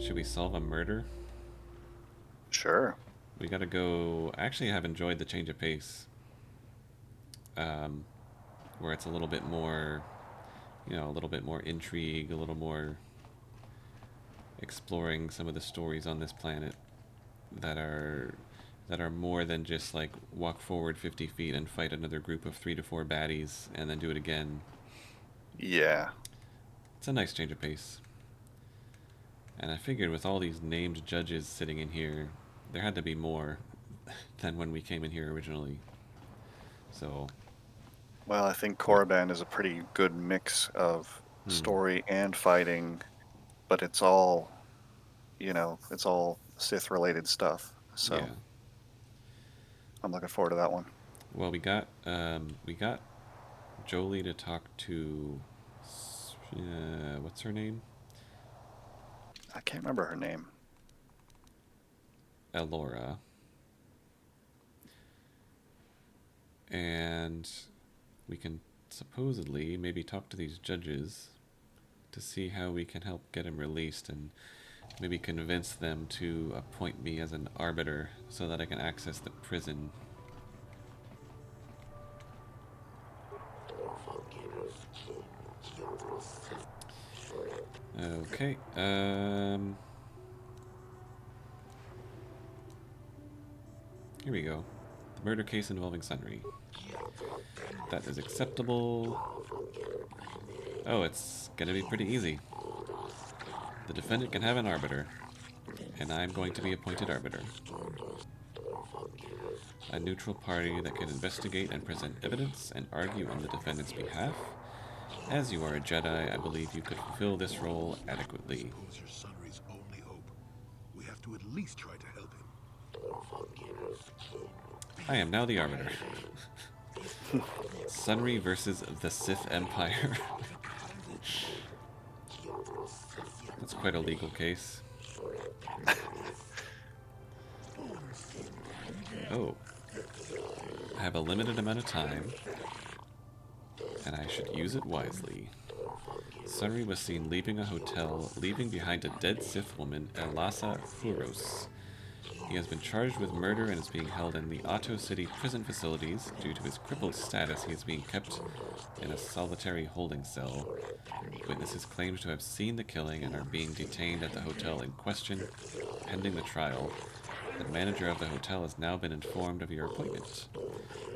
Should we solve a murder? Sure. We gotta go. Actually, I have enjoyed the change of pace, um, where it's a little bit more, a little bit more intrigue, a little more exploring some of the stories on this planet that are more than just like walk forward 50 feet and fight another group of 3 to 4 baddies and then do it again. Yeah. It's a nice change of pace. And I figured with all these named judges sitting in here, there had to be more than when we came in here originally. So, Well, I think what? Korriban is a pretty good mix of Hmm. story and fighting, but it's all Sith related stuff. So Yeah. I'm looking forward to that one. Well, we got Jolie to talk to. What's her name? I can't remember her name. Elora. And we can supposedly maybe talk to these judges to see how we can help get him released and maybe convince them to appoint me as an arbiter so that I can access the prison. Okay. Here we go. The murder case involving Sunry. That is acceptable. Oh, it's gonna be pretty easy. The defendant can have an arbiter, and I'm going to be appointed arbiter. A neutral party that can investigate and present evidence and argue on the defendant's behalf. As you are a Jedi, I believe you could fulfill this role I adequately. suppose you're Sunry's only hope. We have to at least try to help him. I am now the arbiter. Sunry versus the Sith Empire. That's quite a legal case. Oh. I have a limited amount of time, and I should use it wisely. Sunry was seen leaving a hotel, leaving behind a dead Sith woman, Elasa Huros. He has been charged with murder and is being held in the Otto City prison facilities. Due to his crippled status, he is being kept in a solitary holding cell. Witnesses claim to have seen the killing and are being detained at the hotel in question, pending the trial. The manager of the hotel has now been informed of your appointment.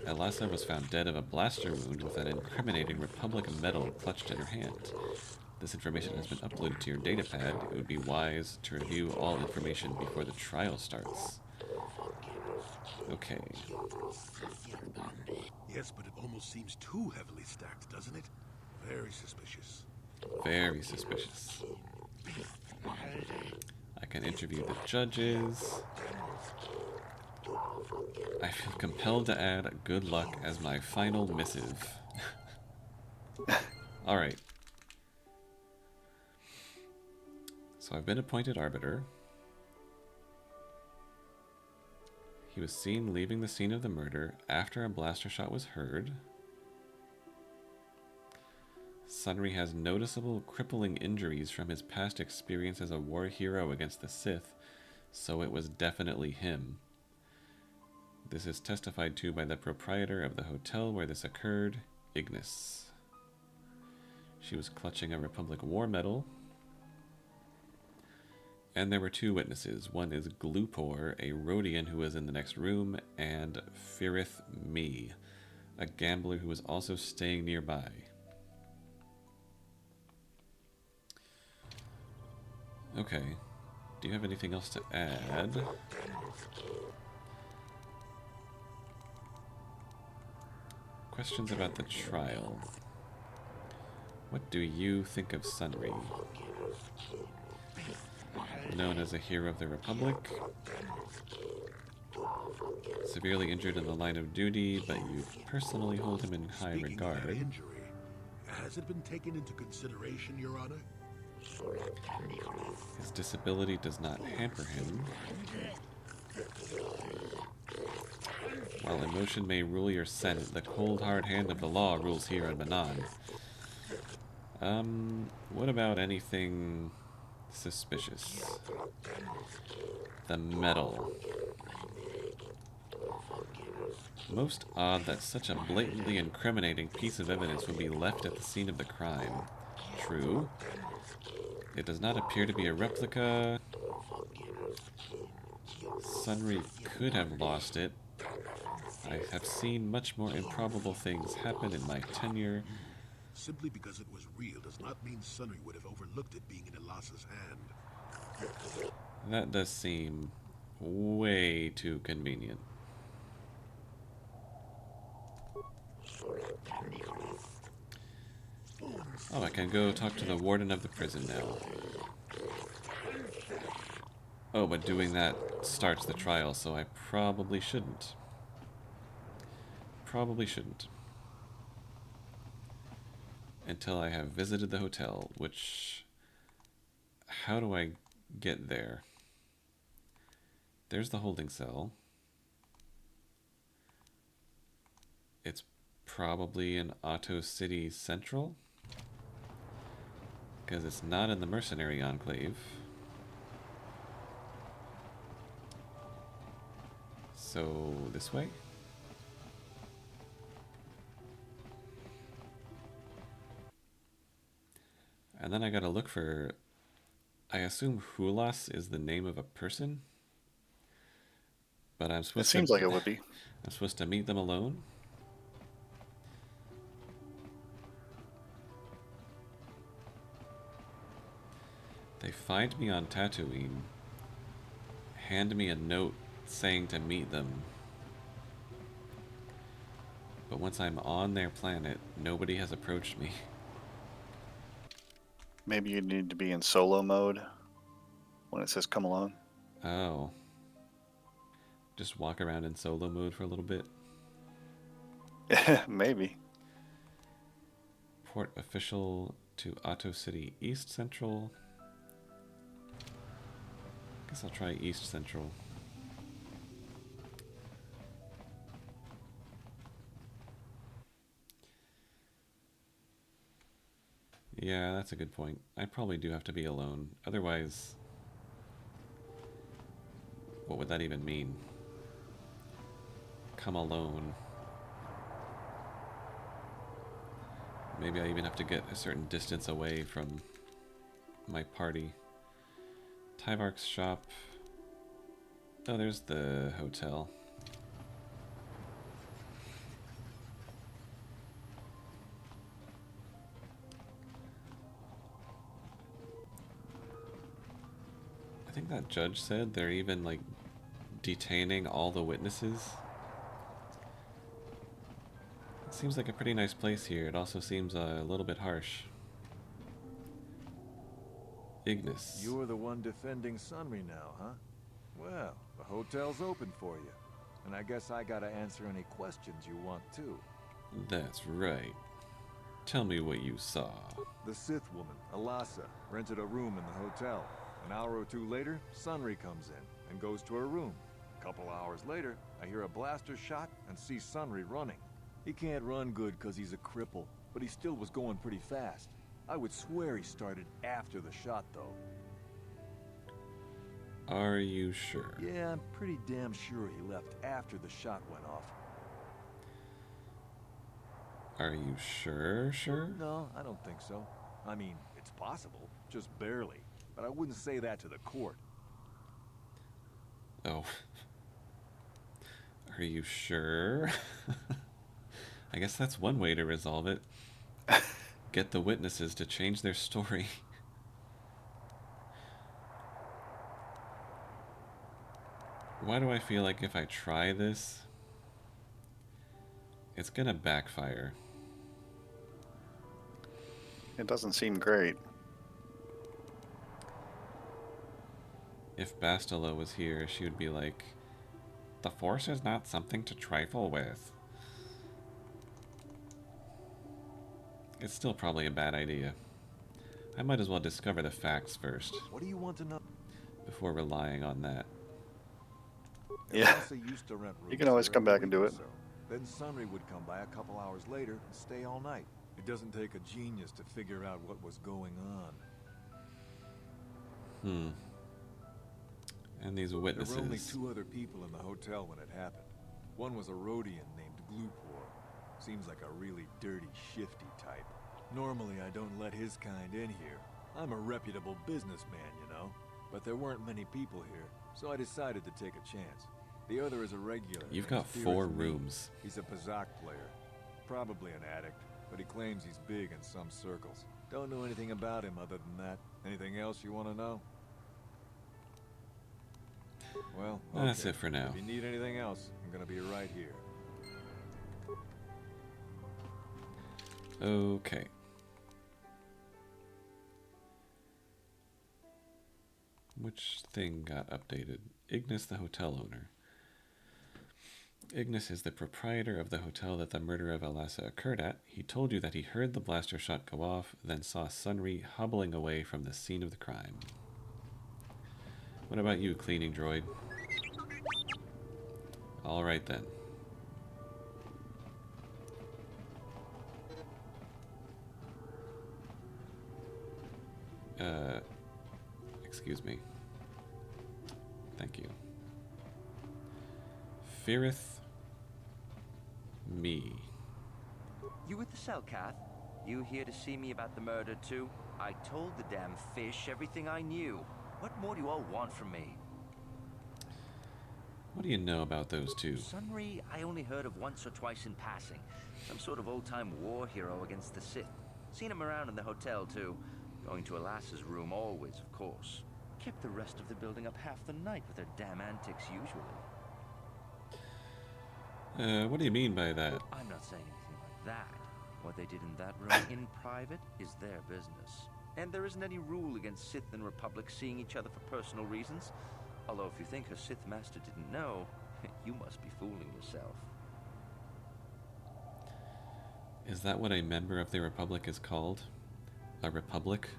Elasa was found dead of a blaster wound with an incriminating Republic medal clutched in her hand. This information has been uploaded to your datapad. It would be wise to review all information before the trial starts. Okay. Yes, but it almost seems too heavily stacked, doesn't it? Very suspicious. Very suspicious. I can interview the judges. I feel compelled to add good luck as my final missive. Alright. So I've been appointed arbiter. He was seen leaving the scene of the murder after a blaster shot was heard. Sunry has noticeable crippling injuries from his past experience as a war hero against the Sith, so it was definitely him. This is testified to by the proprietor of the hotel where this occurred, Ignis. She was clutching a Republic War medal. And there were 2 witnesses. One is Glupor, a Rhodian who was in the next room, and Firith Me, a gambler who was also staying nearby. Okay. Do you have anything else to add? Questions about the trial. What do you think of Sunry? Known as a hero of the Republic. Severely injured in the line of duty, but you personally hold him in high Speaking of that regard. injury, has it been taken into consideration, Your Honor? His disability does not hamper him. While emotion may rule your senate, the cold hard hand of the law rules here on Manaan. What about anything Suspicious. The metal. Most odd that such a blatantly incriminating piece of evidence would be left at the scene of the crime. True. It does not appear to be a replica. Sunry could have lost it. I have seen much more improbable things happen in my tenure. Simply because it was real does not mean Sunry would have overlooked it being in Elassa's hand. That does seem way too convenient. Oh, I can go talk to the warden of the prison now. Oh, but doing that starts the trial, so I probably shouldn't. Probably shouldn't. Until I have visited the hotel, which... How do I get there? There's the holding cell. It's probably in Otto City Central, because it's not in the Mercenary Enclave. So, this way? And then I gotta look for... I assume Hulas is the name of a person? But I'm It supposed seems to... like it would be. I'm supposed to meet them alone? They find me on Tatooine, hand me a note saying to meet them. But once I'm on their planet, nobody has approached me. Maybe you need to be in solo mode when it says come along. Oh. Just walk around in solo mode for a little bit. Maybe. Port official to Otto City East Central. Guess I'll try East Central. Yeah, that's a good point. I probably do have to be alone. Otherwise, what would that even mean? Come alone. Maybe I even have to get a certain distance away from my party. Tyvark's shop. Oh, there's the hotel. I think that judge said they're even, like, detaining all the witnesses. It seems like a pretty nice place here. It also seems a little bit harsh. Ignis. You're the one defending Sunry now, huh? Well, the hotel's open for you. And I guess I gotta answer any questions you want too. That's right. Tell me what you saw. The Sith woman, Elassa, rented a room in the hotel. An hour or two later, Sunry comes in and goes to her room. A couple hours later, I hear a blaster shot and see Sunry running. He can't run good because he's a cripple, but he still was going pretty fast. I would swear he started after the shot, though. Are you sure? Yeah, I'm pretty damn sure he left after the shot went off. Are you sure? No, I don't think so. I mean, it's possible, just barely. But I wouldn't say that to the court. Oh. Are you sure? I guess that's one way to resolve it. Get the witnesses to change their story. Why do I feel like if I try this, it's gonna backfire? It doesn't seem great. If Bastila was here, she would be like, the Force is not something to trifle with. It's still probably a bad idea. I might as well discover the facts first, What do you want to know? before relying on that. Yeah. Elassa used to rent You can rooms always there come every back and week do or it. so. Then Sunry would come by a couple hours later and stay all night. It doesn't take a genius to figure out what was going on. Hmm. And these There witnesses. were only 2 other people in the hotel when it happened. One was a Rhodian named Glupor. Seems like a really dirty, shifty type. Normally I don't let his kind in here. I'm a reputable businessman, you know. But there weren't many people here, so I decided to take a chance. The other is a regular. You've named got 4 Firith Mead. rooms. He's a Pazak player. Probably an addict, but he claims he's big in some circles. Don't know anything about him other than that. Anything else you want to know? Well, That's okay. it for now. If you need anything else, I'm gonna be right here. Okay. Which thing got updated? Ignis, the hotel owner. Ignis is the proprietor of the hotel that the murder of Alassa occurred at. He told you that he heard the blaster shot go off, then saw Sunry hobbling away from the scene of the crime. What about you, cleaning droid? All right then. Excuse me. Thank you. Firith Me. You at the cell, Kath? You here to see me about the murder, too? I told the damn fish everything I knew. What more do you all want from me? What do you know about those two? Sunry, I only heard of once or twice in passing. Some sort of old-time war hero against the Sith. Seen him around in the hotel, too. Going to Alassa's room always, of course. Kept the rest of the building up half the night with their damn antics usually. What do you mean by that? I'm not saying anything like that. What they did in that room in private is their business. And there isn't any rule against Sith and Republic seeing each other for personal reasons. Although if you think her Sith master didn't know, you must be fooling yourself. Is that what a member of the Republic is called? A republic?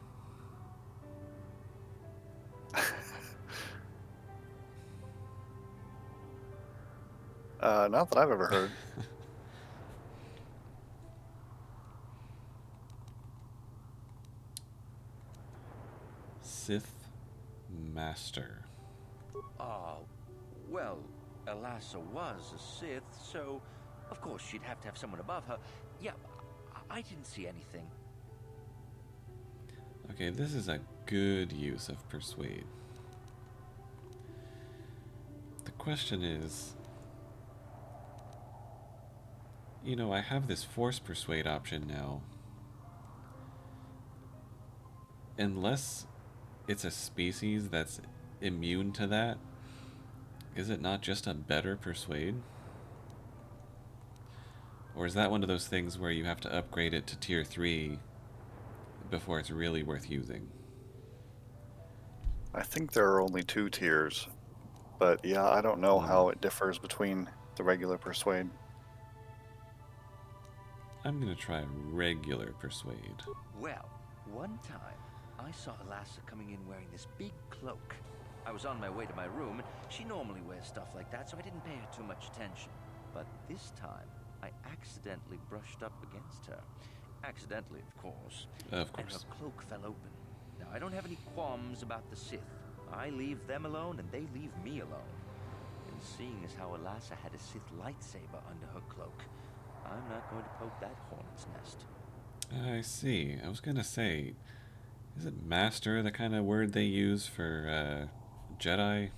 Not that I've ever heard. Sith Master. Well, Alassa was a Sith, so of course she'd have to have someone above her. Yeah, I didn't see anything. Okay, this is a good use of persuade. The question is, you know, I have this force persuade option now. Unless it's a species that's immune to that, is it not just a better persuade? Or is that one of those things where you have to upgrade it to tier 3 before it's really worth using? I think there are only 2 tiers, but yeah, I don't know how it differs between the regular persuade. I'm gonna try regular persuade. Well, one time, I saw Alassa coming in wearing this big cloak. I was on my way to my room, and she normally wears stuff like that, so I didn't pay her too much attention. But this time, I accidentally brushed up against her. Accidentally, of course. Of course. And her cloak fell open. Now, I don't have any qualms about the Sith. I leave them alone, and they leave me alone. And seeing as how Alassa had a Sith lightsaber under her cloak, I'm not going to poke that hornet's nest. I see. I was gonna say, is it master the kind of word they use for Jedi?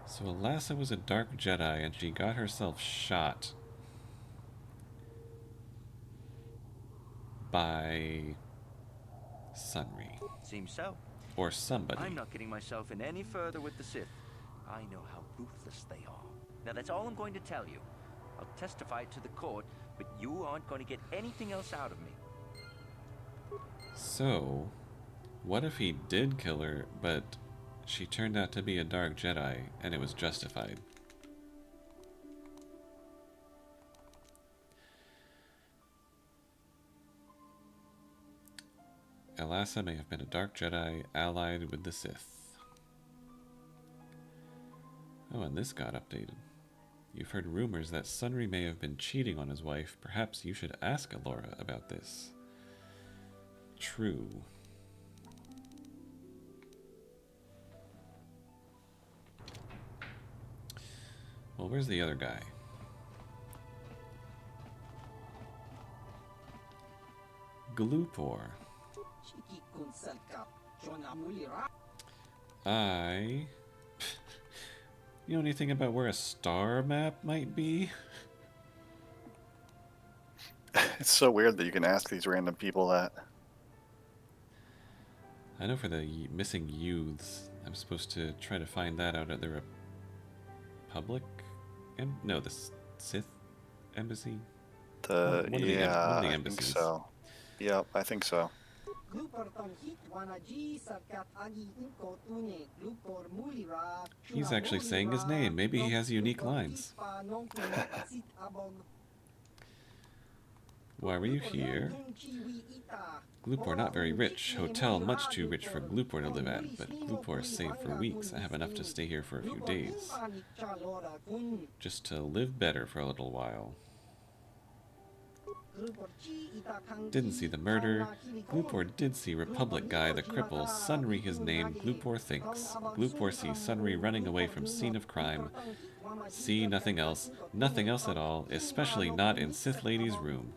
So Alassa was a dark Jedi and she got herself shot by Sunry. Seems so. Or somebody. I'm not getting myself in any further with the Sith. I know how ruthless they are. Now that's all I'm going to tell you. I'll testify to the court, but you aren't going to get anything else out of me. So, what if he did kill her, but she turned out to be a dark Jedi and it was justified? Alassa may have been a dark Jedi allied with the Sith. Oh, and this got updated. You've heard rumors that Sunry may have been cheating on his wife. Perhaps you should ask Alora about this. True. Well, where's the other guy? Glupor. I... You know anything about where a star map might be? It's so weird that you can ask these random people that. I know for the missing youths, I'm supposed to try to find that out at the Republic? No, the Sith Embassy? One of the I think embassies. so. Yep, I think so. He's actually saying his name. Maybe he has unique lines. Why were you here? Glupor not very rich. Hotel much too rich for Glupor to live at, but Glupor saved for weeks. I have enough to stay here for a few days. Just to live better for a little while. Didn't see the murder. Glupor did see Republic guy, the cripple. Sunry his name, Glupor thinks. Glupor sees Sunry running away from scene of crime. See nothing else. Nothing else at all, especially not in Sith Lady's room.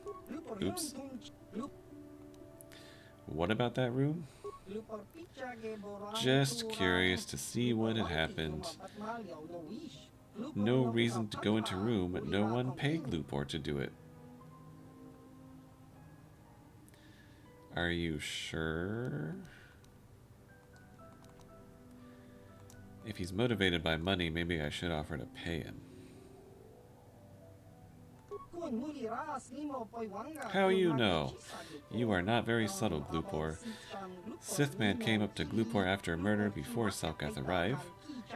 Oops. What about that room? Just curious to see what had happened. No reason to go into room. No one paid Glupor to do it. Are you sure? If he's motivated by money, maybe I should offer to pay him. How you know? You are not very subtle, Glupor. Sith man came up to Glupor after murder before Salkath arrived.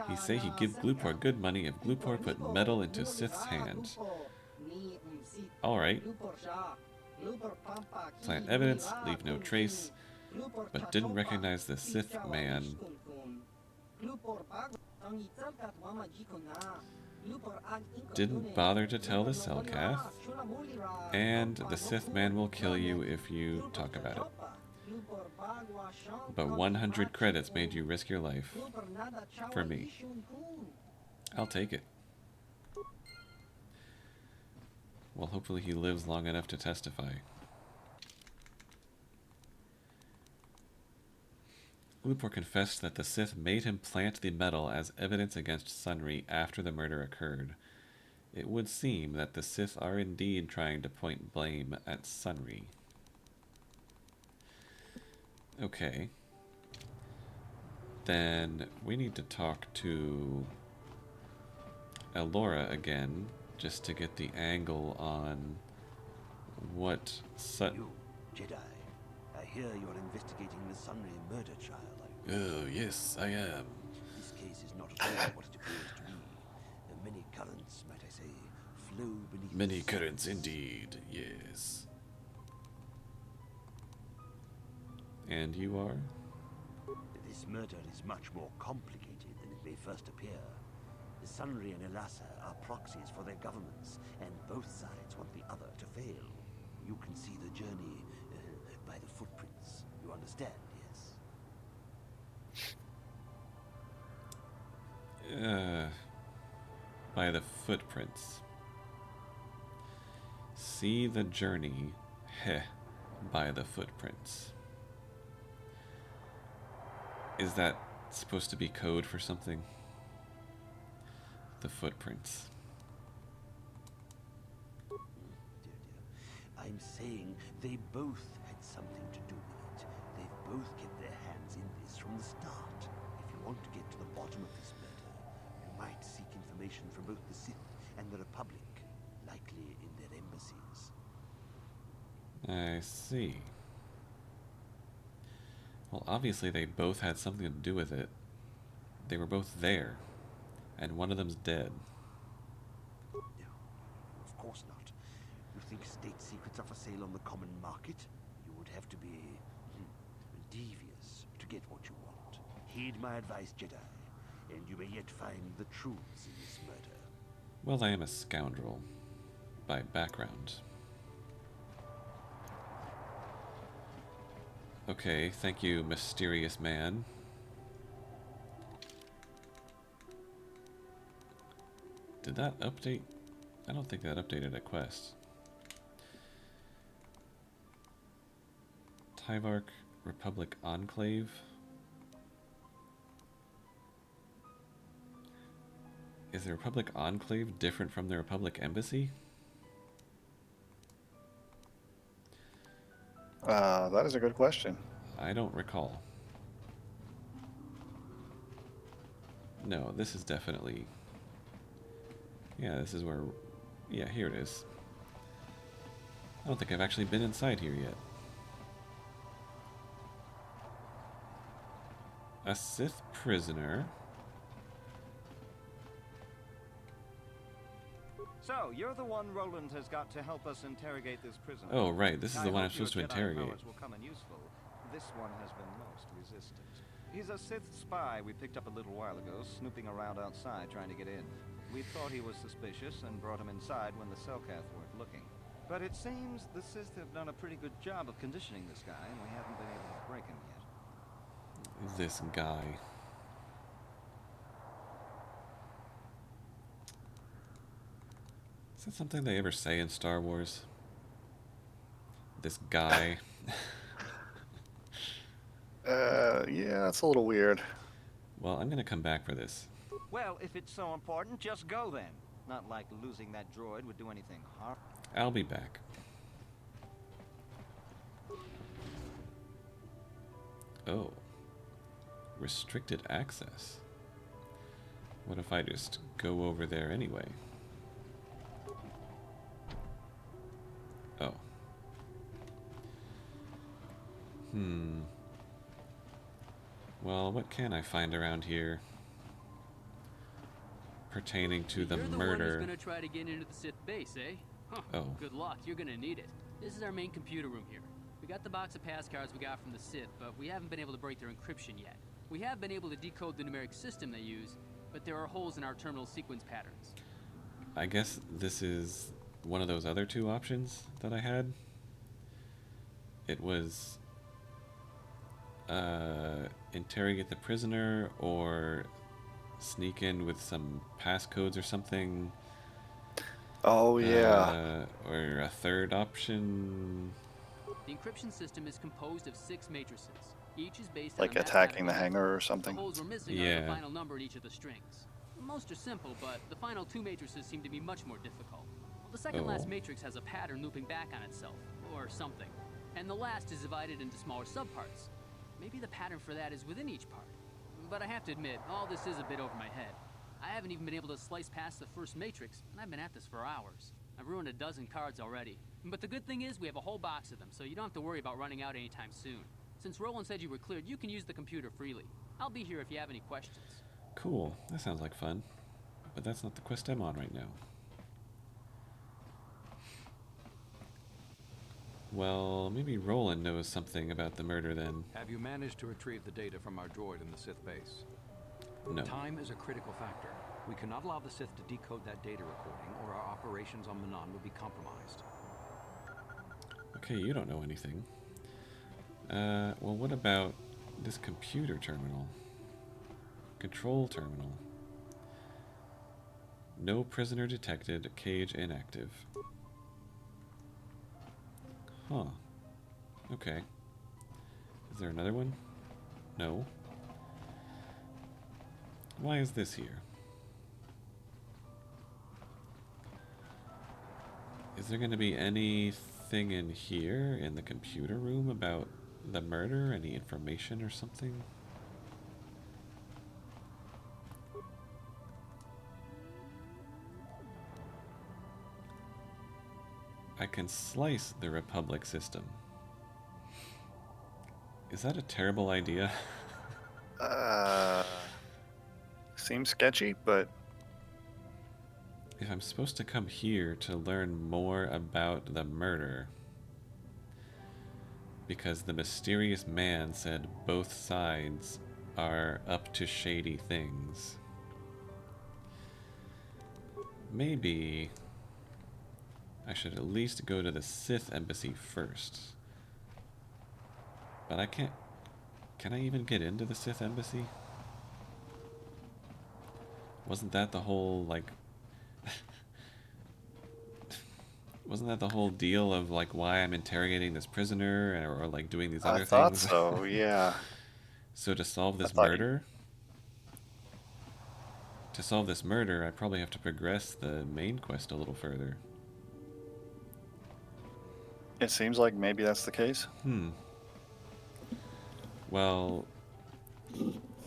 He say he give Glupor good money if Glupor put metal into Sith's hand. Alright. Plant evidence, leave no trace, but didn't recognize the Sith man. Didn't bother to tell the Selkath, and the Sith man will kill you if you talk about it. But 100 credits made you risk your life. For me. I'll take it. Well, hopefully he lives long enough to testify. Glupor confessed that the Sith made him plant the metal as evidence against Sunry after the murder occurred. It would seem that the Sith are indeed trying to point blame at Sunry. Okay. Then we need to talk to Elora again, just to get the angle on what You, Jedi. I hear you're investigating the Sunry murder trial. Oh, yes, I am. This case is not at all what it appears to be. Many currents, might I say, flow beneath. Many currents indeed, yes. And you are? This murder is much more complicated than it may first appear. The Sunry and Elassa are proxies for their governments, and both sides want the other to fail. You can see the journey by the footprints. You understand, yes? By the footprints. See the journey, by the footprints. Is that supposed to be code for something? The footprints. Dear, dear. I'm saying they both had something to do with it. They've both kept their hands in this from the start. If you want to get to the bottom of this murder, you might seek information from both the Sith and the Republic, likely in their embassies. I see. Well, obviously they both had something to do with it. They were both there, and one of them's dead. No, of course not. You think state secrets are for sale on the common market? You would have to be devious to get what you want. Heed my advice, Jedi, and you may yet find the truths in this murder. Well, I am a scoundrel. By background. Okay, thank you, mysterious man. Did that update? I don't think that updated a quest. Tyvark Republic Enclave. Is the Republic Enclave different from the Republic Embassy? That is a good question. I don't recall. No, this is definitely... Yeah, this is where... Yeah, here it is. I don't think I've actually been inside here yet. A Sith prisoner. So, you're the one Roland has got to help us interrogate this prisoner. Oh, right, this is I the one I'm hope your supposed to Jedi interrogate. powers will come in useful. This one has been most resistant. He's a Sith spy we picked up a little while ago, snooping around outside trying to get in. We thought he was suspicious and brought him inside when the Selkath weren't looking. But it seems the Sith have done a pretty good job of conditioning this guy, and we haven't been able to break him yet. This guy. Is that something they ever say in Star Wars? This guy. Yeah, that's a little weird. Well, I'm gonna come back for this. Well, if it's so important, just go then. Not like losing that droid would do anything harm. I'll be back. Oh. Restricted access. What if I just go over there anyway? Oh. Well, what can I find around here pertaining to the You're the murder? one who's gonna try to get into the Sith base, eh? Huh. Oh. Good luck. You're gonna need it. This is our main computer room here. We got the box of pass cards we got from the Sith, but we haven't been able to break their encryption yet. We have been able to decode the numeric system they use, but there are holes in our terminal sequence patterns. I guess this is one of those other two options that I had. It was interrogate the prisoner or sneak in with some passcodes or something. Oh, yeah. Or a third option. The encryption system is composed of 6 matrices. Each is based Like on a attacking the mathematical hangar or The something. holes we're missing are Yeah. the final number in each of the strings. Most are simple, but the final 2 matrices seem to be much more difficult. Well, the second last Oh. matrix has a pattern looping back on itself, or something. And the last is divided into smaller subparts. Maybe the pattern for that is within each part. But I have to admit, all this is a bit over my head. I haven't even been able to slice past the first matrix, and I've been at this for hours. I've ruined a dozen cards already. But the good thing is we have a whole box of them, so you don't have to worry about running out anytime soon. Since Roland said you were cleared, you can use the computer freely. I'll be here if you have any questions. Cool. That sounds like fun. But that's not the quest I'm on right now. Well, maybe Roland knows something about the murder then. Have you managed to retrieve the data from our droid in the Sith base? No. Time is a critical factor. We cannot allow the Sith to decode that data recording, or our operations on Manaan will be compromised. Okay, you don't know anything. Well, what about this computer terminal? Control terminal. No prisoner detected, cage inactive. Huh. Okay. Is there another one? No. Why is this here? Is there going to be anything in here in the computer room about the murder? Any information or something? I can slice the Republic system. Is that a terrible idea? Seems sketchy, but If I'm supposed to come here to learn more about the murder, because the mysterious man said both sides are up to shady things, maybe I should at least go to the Sith embassy first. But I can't... Can I even get into the Sith embassy? Wasn't that the whole, like... Wasn't that the whole deal of, like, why I'm interrogating this prisoner or like, doing these other I thought things? so, yeah. So to solve I this thought murder... To solve this murder, I probably have to progress the main quest a little further. It seems like maybe that's the case. Well,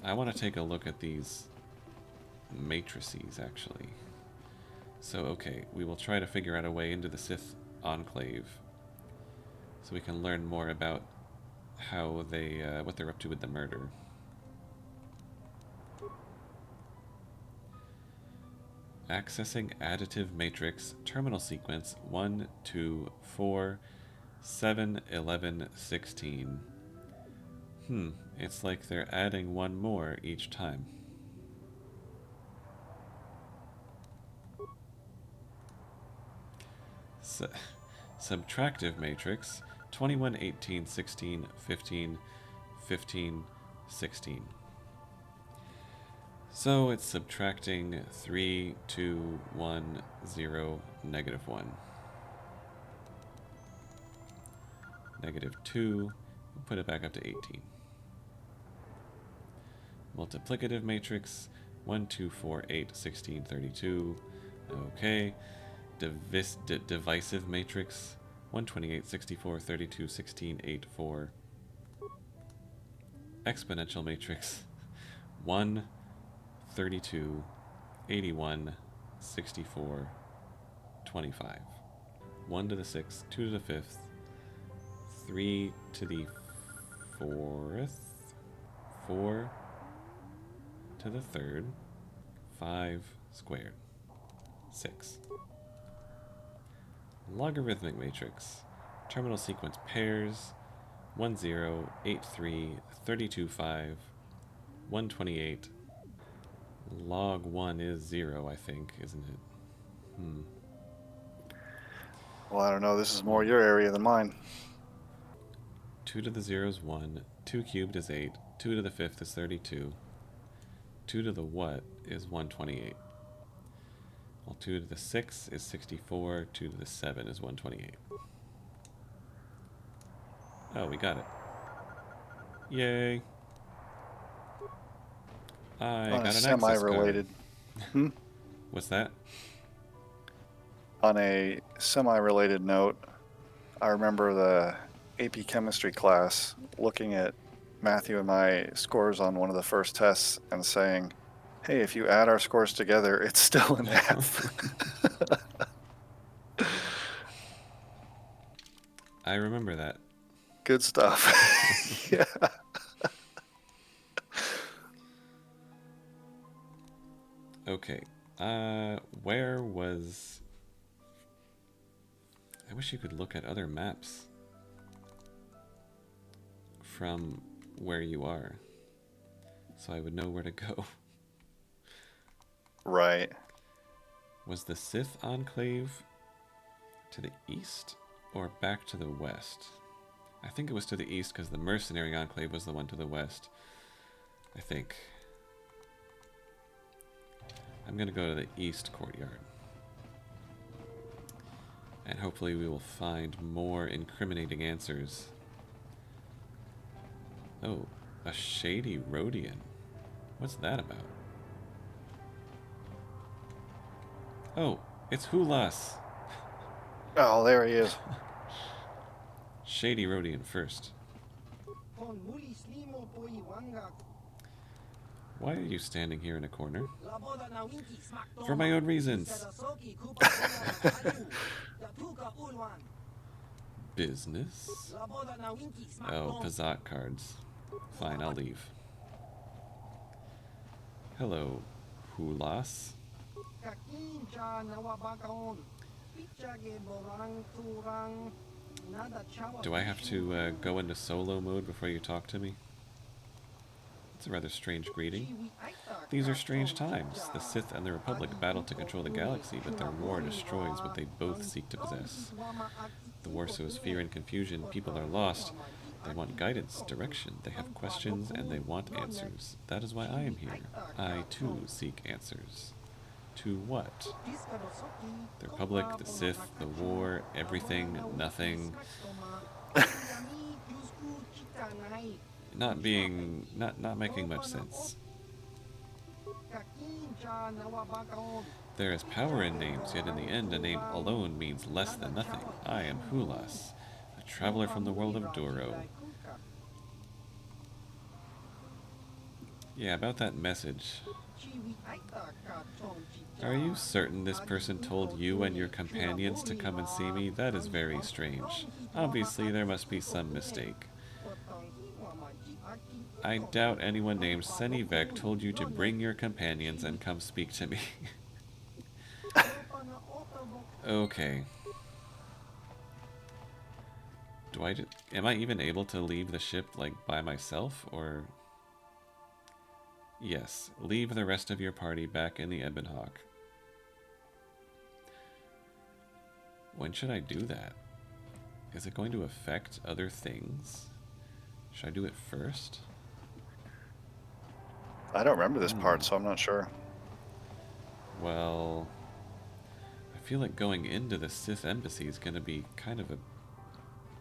I want to take a look at these matrices, actually. So, okay, we will try to figure out a way into the Sith Enclave, so we can learn more about how they, what they're up to with the murder. Accessing additive matrix terminal sequence 1, 2, 4, 7, 11, 16. It's like they're adding one more each time. Subtractive matrix 21, 18, 16, 15, 15, 16. So it's subtracting 3, 2, 1, 0, negative 1. Negative 2, put it back up to 18. Multiplicative matrix 1, 2, 4, 8, 16, 32. Okay. Divisive matrix 128, 64, 32, 16, 8, 4. Exponential matrix 1, 32, 81, 64, 25. 1 to the 6th, 2 to the 5th, 3 to the 4th, 4 to the 3rd, 5 squared, 6. Logarithmic matrix, terminal sequence pairs, 1, 0, 8, 3, 32, 5, 128. Log 1 is 0, I think, isn't it? Well, I don't know. This is more your area than mine. 2 to the 0 is 1. 2 cubed is 8. 2 to the 5th is 32. 2 to the what is 128. Well, 2 to the 6 is 64. 2 to the 7 is 128. Oh, we got it. Yay. I On got a an access semi-related. card. What's that? On a semi-related note, I remember the AP Chemistry class looking at Matthew and my scores on one of the first tests and saying, hey, if you add our scores together, it's still an F. I remember that. Good stuff. Yeah. Okay. Where was... I wish you could look at other maps from where you are, so I would know where to go. Right. Was the Sith Enclave to the east or back to the west? I think it was to the east because the Mercenary Enclave was the one to the west. I think. I'm going to go to the east courtyard. And hopefully we will find more incriminating answers. Oh, a shady Rhodian. What's that about? Oh, it's Hulas. Oh, there he is. Shady Rhodian first. Why are you standing here in a corner? For my own reasons. Business? Oh, Pazak cards. Fine, I'll leave. Hello, Hulas. Do I have to go into solo mode before you talk to me? It's a rather strange greeting. These are strange times. The Sith and the Republic battle to control the galaxy, but their war destroys what they both seek to possess. The war sows fear and confusion, people are lost, They want guidance, direction. They have questions and they want answers. That is why I am here. I, too, seek answers. To what? The Republic, the Sith, the war, everything, nothing. Not making much sense. There is power in names, yet in the end a name alone means less than nothing. I am Hulas, a traveler from the world of Duro. Yeah, about that message. Are you certain this person told you and your companions to come and see me? That is very strange. Obviously, there must be some mistake. I doubt anyone named Senivek told you to bring your companions and come speak to me. Okay. Am I even able to leave the ship, like, by myself, or... Yes, leave the rest of your party back in the Ebon Hawk. When should I do that? Is it going to affect other things? Should I do it first? I don't remember this part, so I'm not sure. Well, I feel like going into the Sith embassy is going to be kind of a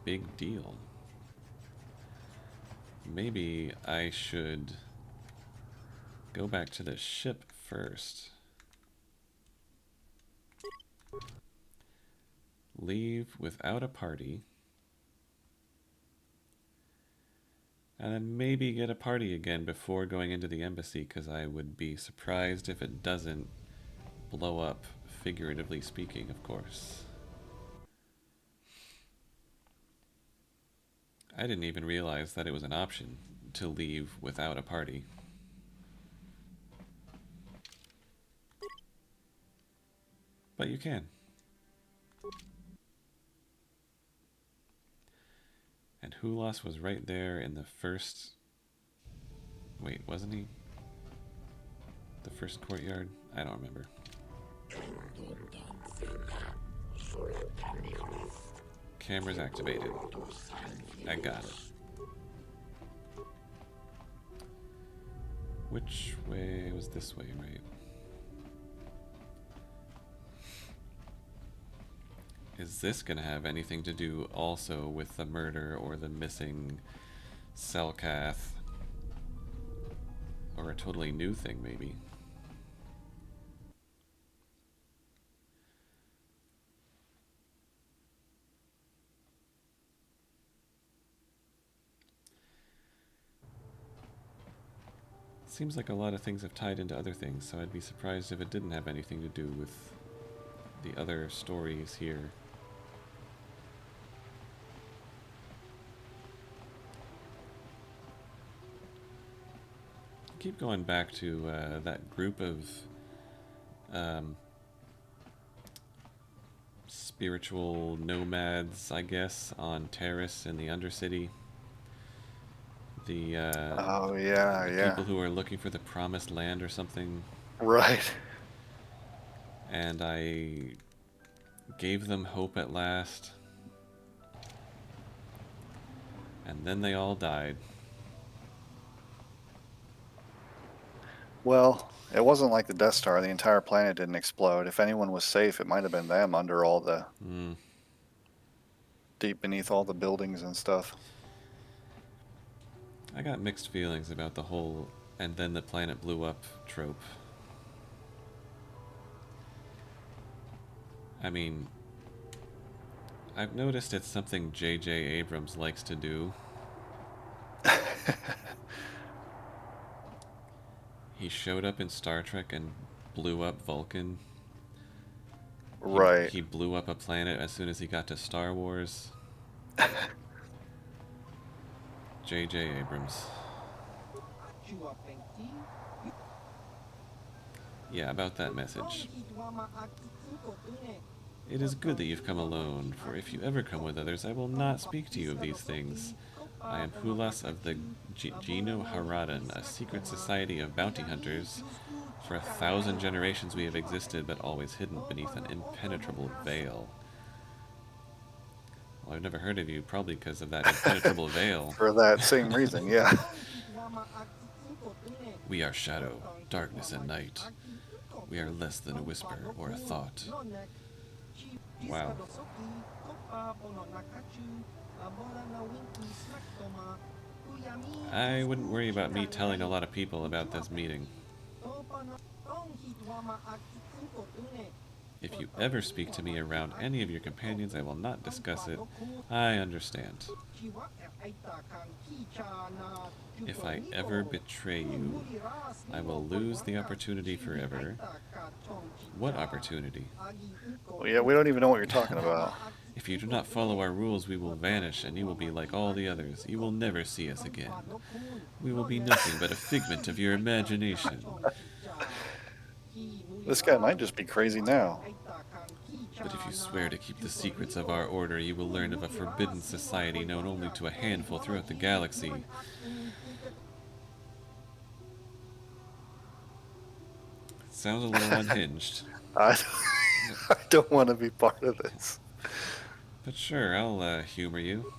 big deal. Maybe I should go back to the ship first. Leave without a party. And then maybe get a party again before going into the embassy, because I would be surprised if it doesn't blow up, figuratively speaking, of course. I didn't even realize that it was an option to leave without a party. But you can. And Hulas was right there in the first... Wait, wasn't he? The first courtyard? I don't remember. Cameras activated. I got it. Which way was this way, right? Is this gonna have anything to do also with the murder or the missing Selkath? Or a totally new thing, maybe? Seems like a lot of things have tied into other things, so I'd be surprised if it didn't have anything to do with the other stories here. Keep going back to that group of spiritual nomads, I guess, on Terrace in the Undercity. The Oh yeah, the yeah. people who are looking for the promised land or something. Right. And I gave them hope at last. And then they all died. Well, it wasn't like the Death Star. The entire planet didn't explode. If anyone was safe, it might have been them under all the... deep beneath all the buildings and stuff. I got mixed feelings about the whole "and then the planet blew up" trope. I mean, I've noticed it's something J.J. Abrams likes to do. He showed up in Star Trek and blew up Vulcan. Right. He blew up a planet as soon as he got to Star Wars. J.J. Abrams. Yeah, about that message. It is good that you've come alone, for if you ever come with others, I will not speak to you of these things. I am Hulas of the Geno Haradan, a secret society of bounty hunters. For 1,000 generations we have existed, but always hidden beneath an impenetrable veil. Well, I've never heard of you, probably because of that impenetrable veil. For that same reason, yeah. We are shadow, darkness, and night. We are less than a whisper or a thought. Wow. I wouldn't worry about me telling a lot of people about this meeting. If you ever speak to me around any of your companions, I will not discuss it. I understand. If I ever betray you, I will lose the opportunity forever. What opportunity? Well, yeah, we don't even know what you're talking about. If you do not follow our rules, we will vanish, and you will be like all the others. You will never see us again. We will be nothing but a figment of your imagination. This guy might just be crazy now. But if you swear to keep the secrets of our order, you will learn of a forbidden society known only to a handful throughout the galaxy. Sounds a little unhinged. I don't want to be part of this. But sure, I'll humor you.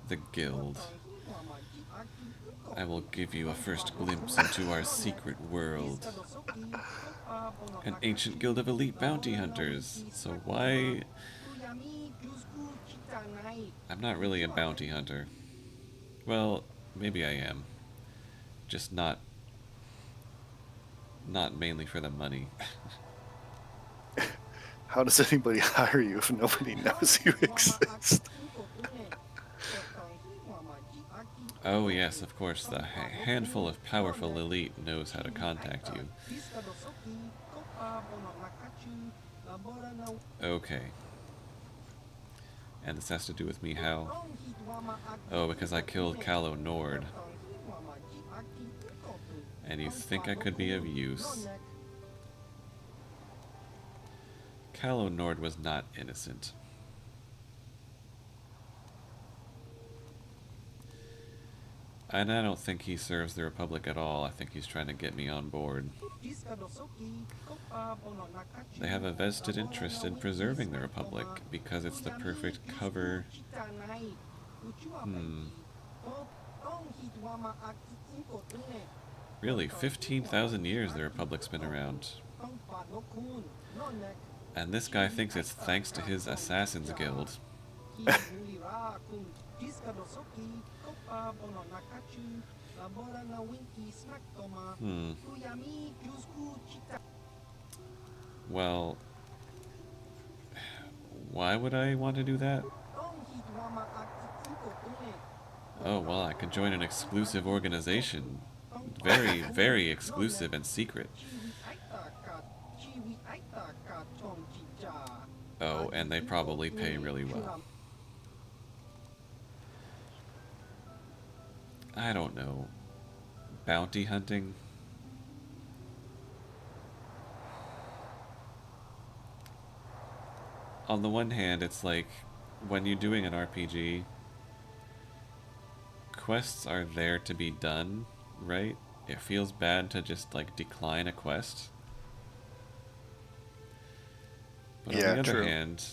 The Guild. I will give you a first glimpse into our secret world. An ancient guild of elite bounty hunters. So why... I'm not really a bounty hunter. Well, maybe I am. Just not mainly for the money. How does anybody hire you if nobody knows you exist? Oh yes, of course, the handful of powerful elite knows how to contact you. Okay. And this has to do with me how? Oh, because I killed Calo Nord. And you think I could be of use? Calo Nord was not innocent. And I don't think he serves the Republic at all. I think he's trying to get me on board. They have a vested interest in preserving the Republic because it's the perfect cover. Really, 15,000 years the Republic's been around. And this guy thinks it's thanks to his Assassin's Guild. Well, why would I want to do that? Oh, well, I could join an exclusive organization. Very, very exclusive and secret. Oh, and they probably pay really well. I don't know. Bounty hunting? On the one hand, it's like, when you're doing an RPG, quests are there to be done, right? It feels bad to just, like, decline a quest. But Yeah, on the other true. hand,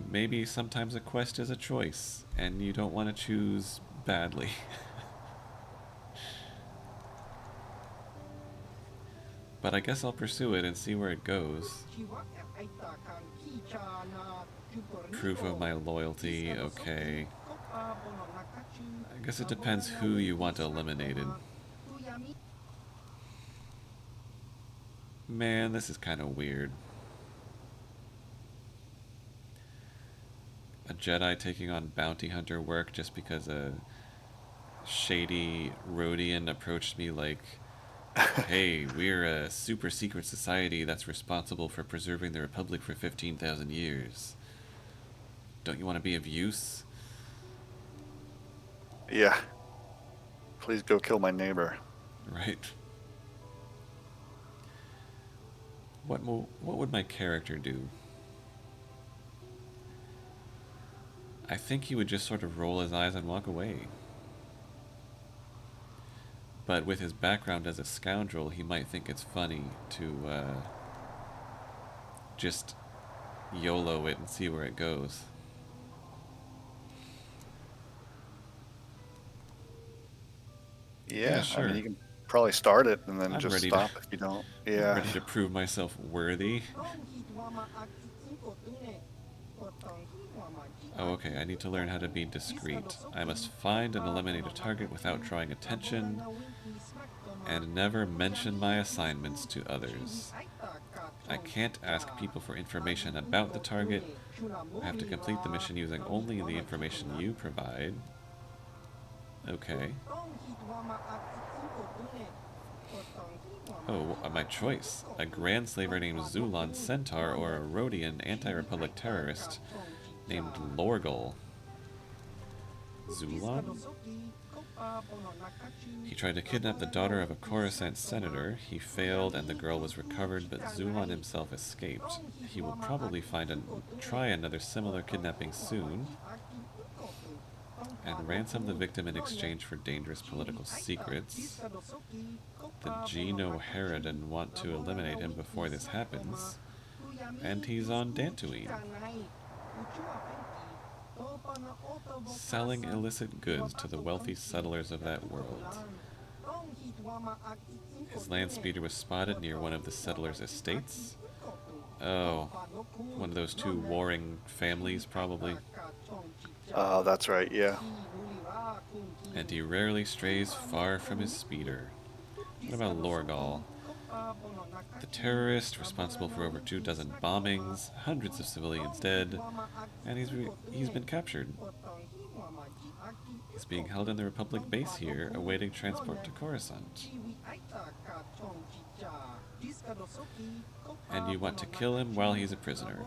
maybe sometimes a quest is a choice, and you don't want to choose badly. But I guess I'll pursue it and see where it goes. Proof of my loyalty, okay. I guess it depends who you want eliminated. Man, this is kind of weird. A Jedi taking on bounty hunter work just because a shady Rhodian approached me like, hey, we're a super secret society that's responsible for preserving the Republic for 15,000 years. Don't you want to be of use? Yeah. Please go kill my neighbor. Right. What would my character do? I think he would just sort of roll his eyes and walk away. But with his background as a scoundrel, he might think it's funny to just YOLO it and see where it goes. Yeah, sure. I mean, you can probably start it and then I'm just ready stop to, if you don't. I'm Yeah. ready to prove myself worthy. Oh, okay, I need to learn how to be discreet. I must find and eliminate a target without drawing attention, and never mention my assignments to others. I can't ask people for information about the target. I have to complete the mission using only the information you provide. Okay. Oh, my choice. A Grand Slaver named Zulon Centaur or a Rhodian anti-Republic terrorist named Lorgal. Zulon? He tried to kidnap the daughter of a Coruscant senator. He failed and the girl was recovered, but Zulon himself escaped. He will probably try another similar kidnapping soon and ransom the victim in exchange for dangerous political secrets. The Geno Harridan want to eliminate him before this happens, and he's on Dantooine. Selling illicit goods to the wealthy settlers of that world. His land speeder was spotted near one of the settlers' estates. Oh, one of those two warring families, probably. Oh, that's right, yeah. And he rarely strays far from his speeder. What about Lorgal? The terrorist responsible for over 24 bombings, hundreds of civilians dead, and he's been captured. He's being held in the Republic base here, awaiting transport to Coruscant. And you want to kill him while he's a prisoner.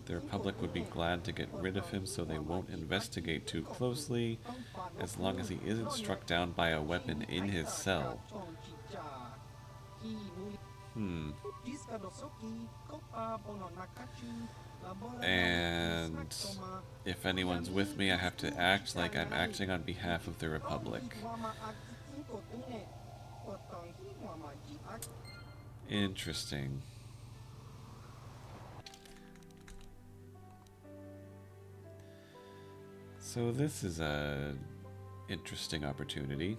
The Republic would be glad to get rid of him so they won't investigate too closely, as long as he isn't struck down by a weapon in his cell. And if anyone's with me, I have to act like I'm acting on behalf of the Republic. Interesting. So this is a interesting opportunity.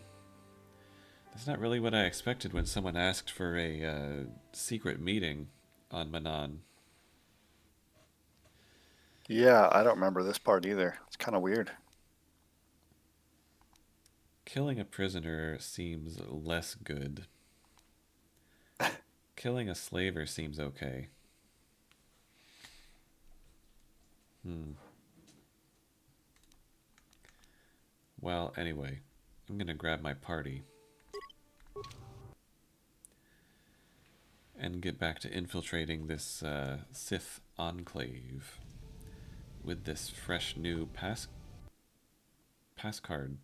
That's not really what I expected when someone asked for a secret meeting on Manaan. Yeah, I don't remember this part either. It's kind of weird. Killing a prisoner seems less good. Killing a slaver seems okay. Well, anyway, I'm gonna grab my party and get back to infiltrating this Sith enclave with this fresh new passcode.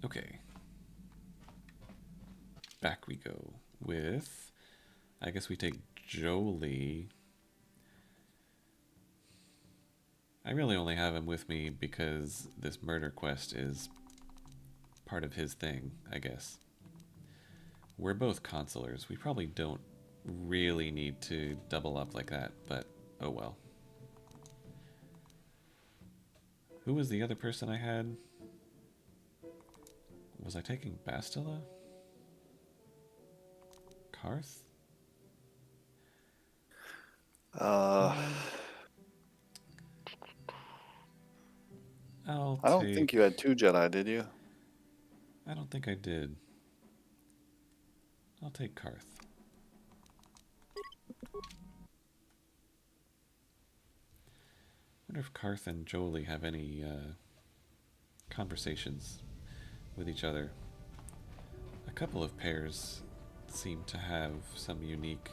Okay. Back we go with, I guess we take Jolie. I really only have him with me because this murder quest is part of his thing, I guess. We're both consulars. We probably don't really need to double up like that, but oh well. Who was the other person I had? Was I taking Bastila? Karth? I don't think you had 2 Jedi, did you? I don't think I did. I'll take Karth. I wonder if Karth and Jolie have any conversations with each other. A couple of pairs seem to have some unique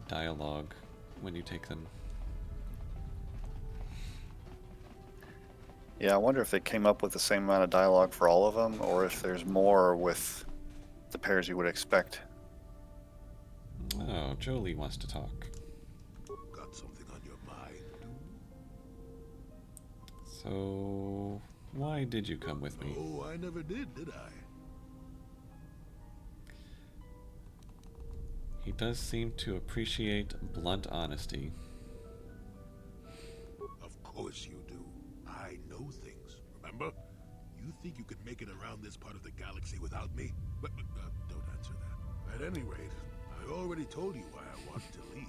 dialogue when you take them. Yeah, I wonder if they came up with the same amount of dialogue for all of them, or if there's more with the pairs you would expect. Oh, Jolie wants to talk. Got something on your mind? So, Why did you come with me? Oh, I never did I? He does seem to appreciate blunt honesty. Of course you do. I know things, remember? You think you could make it around this part of the galaxy without me? But don't answer that. At any rate, I already told you why I wanted to leave.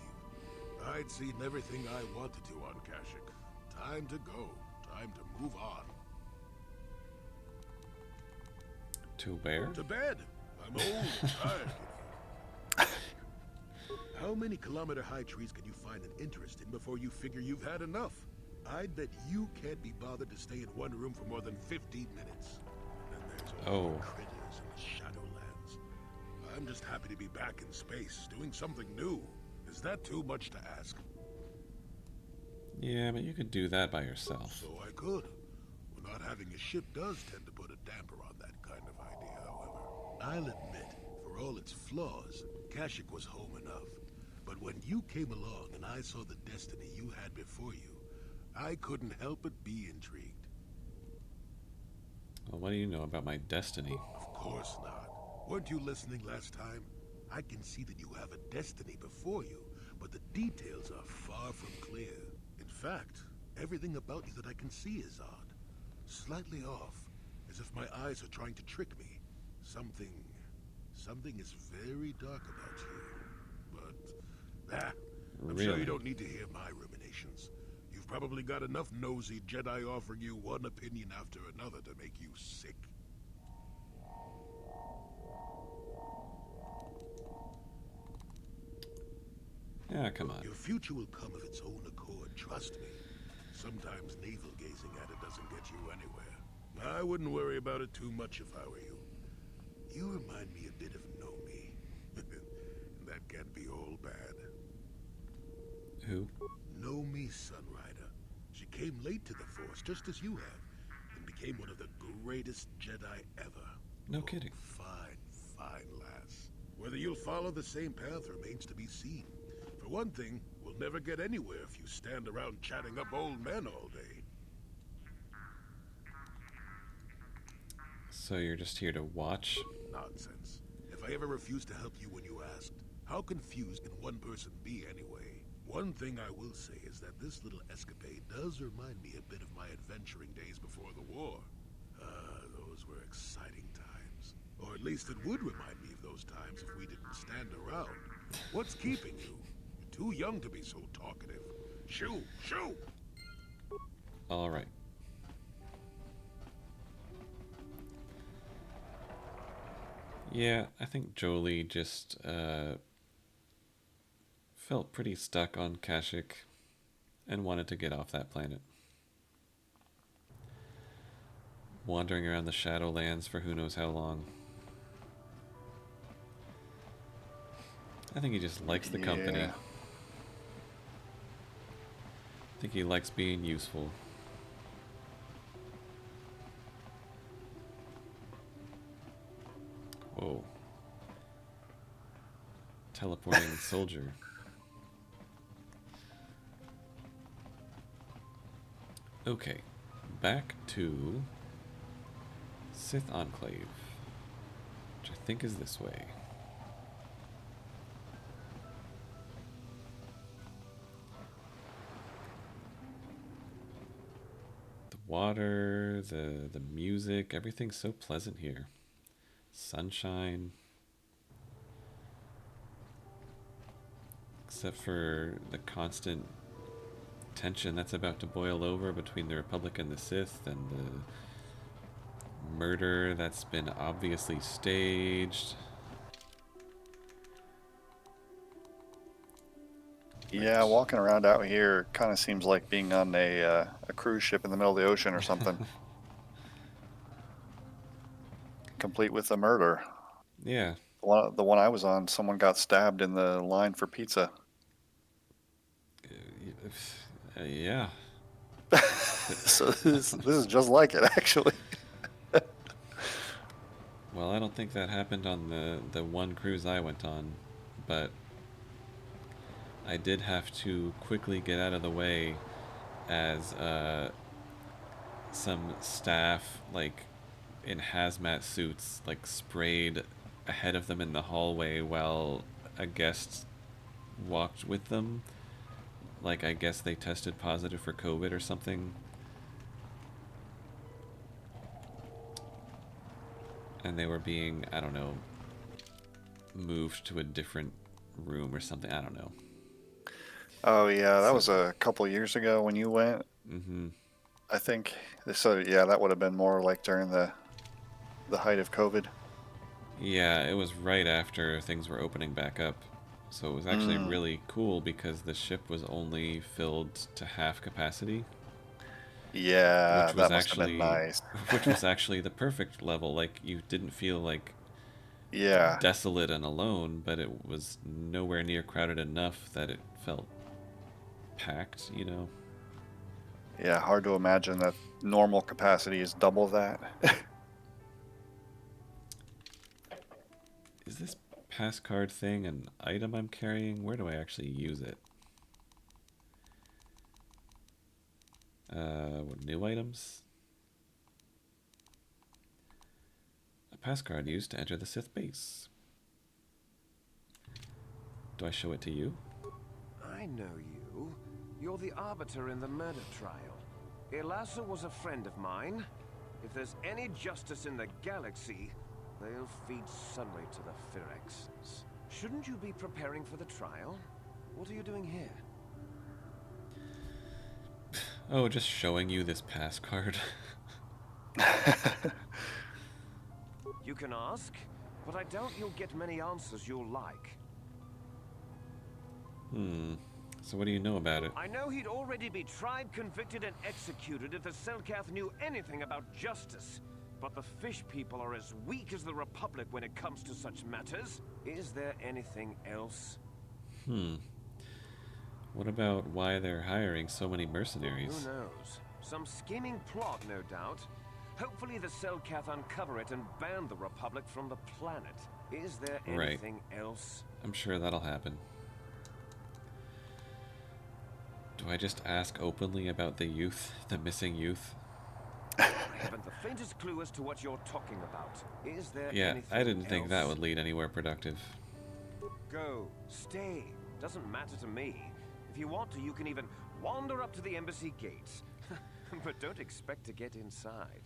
I'd seen everything I wanted to on Kashyyyk. Time to go. Time to move on. To where? To bed. I'm old and tired. How many kilometer-high trees can you find an interest in before you figure you've had enough? I'd bet you can't be bothered to stay in one room for more than 15 minutes. And then there's all the critters in the Shadowlands. I'm just happy to be back in space, doing something new. Is that too much to ask? Yeah, but you could do that by yourself. So I could. Well, not having a ship does tend to put a damper on that kind of idea, however. I'll admit, for all its flaws, Kashyyyk was home enough. But when you came along and I saw the destiny you had before you, I couldn't help but be intrigued. Well, what do you know about my destiny? Of course not. Weren't you listening last time? I can see that you have a destiny before you, but the details are far from clear. In fact, everything about you that I can see is odd. Slightly off, as if my eyes are trying to trick me. Something is very dark about you. But, I'm sure you don't need to hear my ruminations. You've probably got enough nosy Jedi offering you one opinion after another to make you sick. Yeah, come on. Your future will come of its own accord, trust me. Sometimes navel-gazing at it doesn't get you anywhere. I wouldn't worry about it too much if I were you. You remind me a bit of Nomi. And that can't be all bad. Who? Nomi Sunrider. She came late to the Force, just as you have, and became one of the greatest Jedi ever. No kidding. Fine, fine lass. Whether you'll follow the same path remains to be seen. For one thing, we'll never get anywhere if you stand around chatting up old men all day. So you're just here to watch? Nonsense. If I ever refused to help you when you asked, how confused can one person be anyway? One thing I will say is that this little escapade does remind me a bit of my adventuring days before the war. Those were exciting times. Or at least it would remind me of those times if we didn't stand around. What's keeping you? You're too young to be so talkative. Shoo! Shoo! Alright. Yeah, I think Jolie just felt pretty stuck on Kashyyyk and wanted to get off that planet. Wandering around the Shadowlands for who knows how long. I think he just likes the company. I think he likes being useful. Whoa. Teleporting soldier. Okay, back to Sith Enclave, which I think is this way. The water, the music, everything's so pleasant here. Sunshine. Except for the constant tension that's about to boil over between the Republic and the Sith, and the murder that's been obviously staged. Yeah, walking around out here kind of seems like being on a cruise ship in the middle of the ocean or something. Complete with a murder. Yeah. The one I was on, someone got stabbed in the line for pizza. Yeah. So this is just like it, actually. Well, I don't think that happened on the one cruise I went on, but I did have to quickly get out of the way as some staff, like, in hazmat suits, like, sprayed ahead of them in the hallway while a guest walked with them. Like, I guess they tested positive for COVID or something. And they were being, I don't know, moved to a different room or something. I don't know. Oh yeah, that So, was a couple years ago when you went. mm-hmm. I think. So yeah, that would have been more like during the height of COVID. Yeah, it was right after things were opening back up. So it was actually Mm, really cool because the ship was only filled to half capacity, yeah, which was that must have been actually nice. which was actually the perfect level. Like you didn't feel like Yeah, desolate and alone, but it was nowhere near crowded enough that it felt packed, you know. yeah, hard to imagine that normal capacity is double that. Is this pass card thing an item I'm carrying? Where do I actually use it? New items? A pass card used to enter the Sith base. Do I show it to you? I know you. You're the arbiter in the murder trial. Elasa was a friend of mine. If there's any justice in the galaxy, they'll feed sunlight to the Phyrexians. Shouldn't you be preparing for the trial? What are you doing here? Oh, just showing you this pass card. You can ask, but I doubt you'll get many answers you'll like. So what do you know about it? I know he'd already be tried, convicted, and executed if the Selkath knew anything about justice. But the fish people are as weak as the Republic when it comes to such matters. Is there anything else? What about why they're hiring so many mercenaries? Who knows? Some scheming plot, no doubt. Hopefully the Selkath uncover it and ban the Republic from the planet. Is there Right. anything else? I'm sure that'll happen. Do I just ask openly about the youth, the missing youth? I haven't the faintest clue as to what you're talking about. Is there Yeah, anything I didn't think that else? would lead anywhere productive. Go. Stay. Doesn't matter to me. If you want to, you can even wander up to the embassy gates. But don't expect to get inside.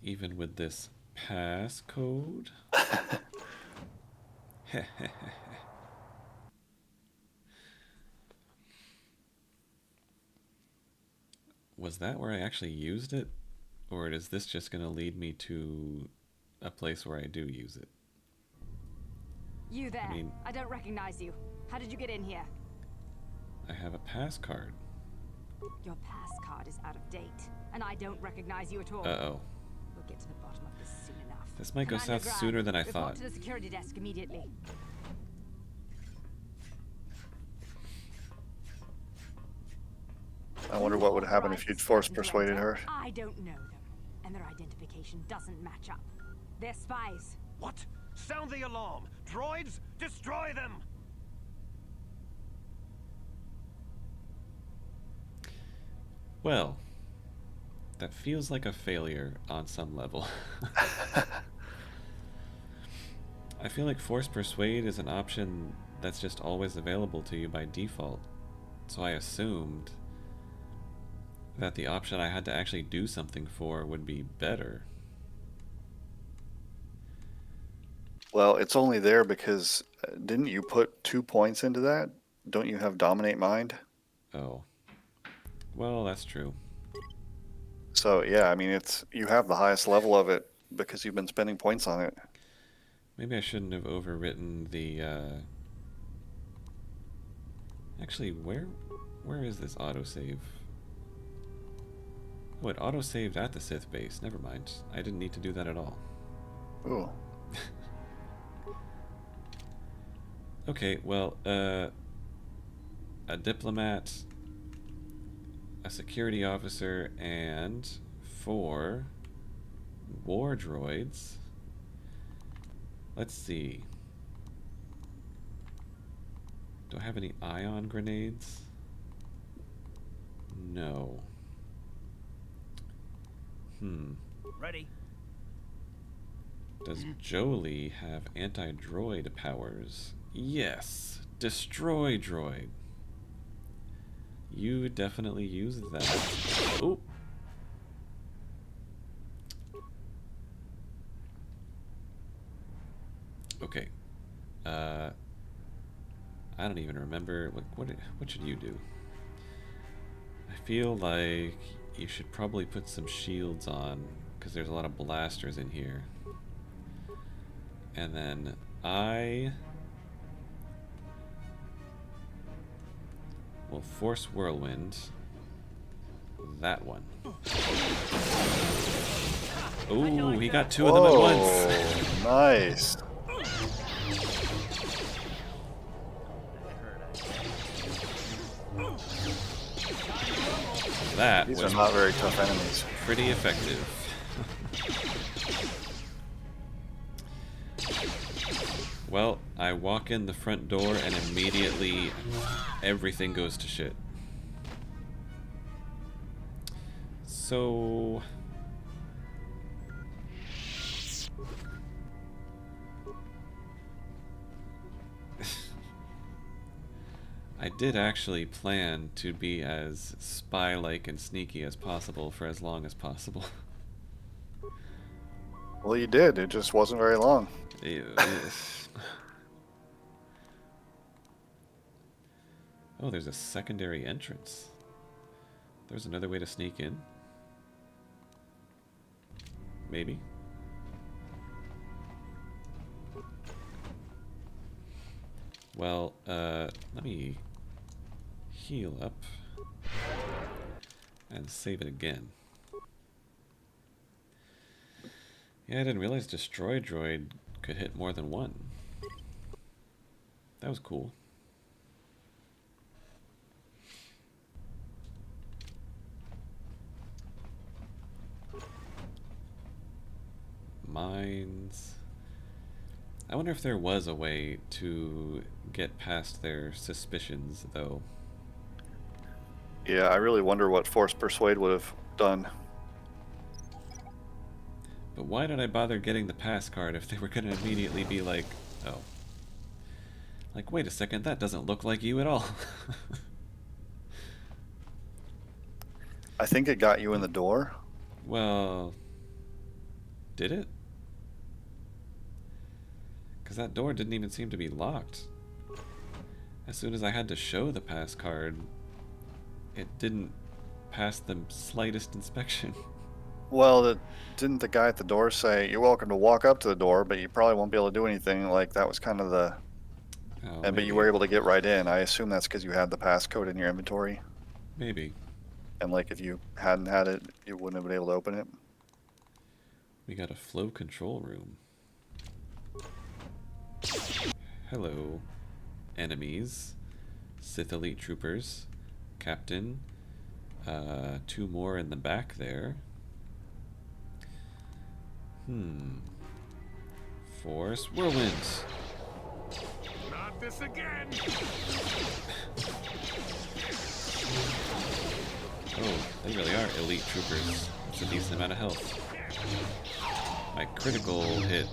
Even with this pass code? Was that where I actually used it? Or is this just going to lead me to a place where I do use it? You there. I mean- I don't recognize you. How did you get in here? I have a pass card. Your pass card is out of date, and I don't recognize you at all. Uh-oh. We'll get to the bottom of this soon enough. This might go Commander south Grant, sooner than I report thought. to the security desk immediately. I wonder what would happen if you'd force Authorized persuaded to her. enter. I don't know them, and their identification doesn't match up. They're spies. What? Sound the alarm! Droids, destroy them! Well, that feels like a failure on some level. I feel like Force Persuade is an option that's just always available to you by default. So I assumed that the option I had to actually do something for would be better. Well, it's only there because didn't you put 2 points into that? Don't you have Dominate Mind? Oh. Well, that's true. So yeah, I mean it's you have the highest level of it because you've been spending points on it. Maybe I shouldn't have overwritten the, Actually, where is this autosave? Oh, it autosaved at the Sith base. Never mind. I didn't need to do that at all. Ooh. Okay, well, a diplomat, a security officer, and 4 war droids. Let's see. Do I have any ion grenades? No. Ready. Does Jolie have anti-droid powers? Yes. Destroy droid. You definitely use that. Oh. Okay. I don't even remember. What should you do? I feel like you should probably put some shields on, because there's a lot of blasters in here. And then I will force whirlwind that one. Ooh, he got two of them at once. Nice. That These was are not very tough enemies. pretty effective. Well, I walk in the front door and immediately everything goes to shit. So I did actually plan to be as spy-like and sneaky as possible for as long as possible. Well, you did. It just wasn't very long. Oh, there's a secondary entrance. There's another way to sneak in. Maybe. Well, let me heal up and save it again. Yeah, I didn't realize Destroy Droid could hit more than one. That was cool. Mines. I wonder if there was a way to get past their suspicions, though. Yeah, I really wonder what Force Persuade would have done. But why did I bother getting the pass card if they were going to immediately be like, oh. Like, wait a second, that doesn't look like you at all. I think it got you in the door. Well, did it? Because that door didn't even seem to be locked. As soon as I had to show the pass card, it didn't pass the slightest inspection. Well, didn't the guy at the door say, "You're welcome to walk up to the door, but you probably won't be able to do anything"? Like, that was kind of the... Oh, but maybe. you were able to get right in. I assume that's because you had the passcode in your inventory. Maybe. And, like, if you hadn't had it, you wouldn't have been able to open it. We got a flow control room. Hello, enemies. Sith elite troopers. Captain. Two more in the back there. Force whirlwind. Not this again! Oh, they really are elite troopers. That's a decent amount of health. My critical hit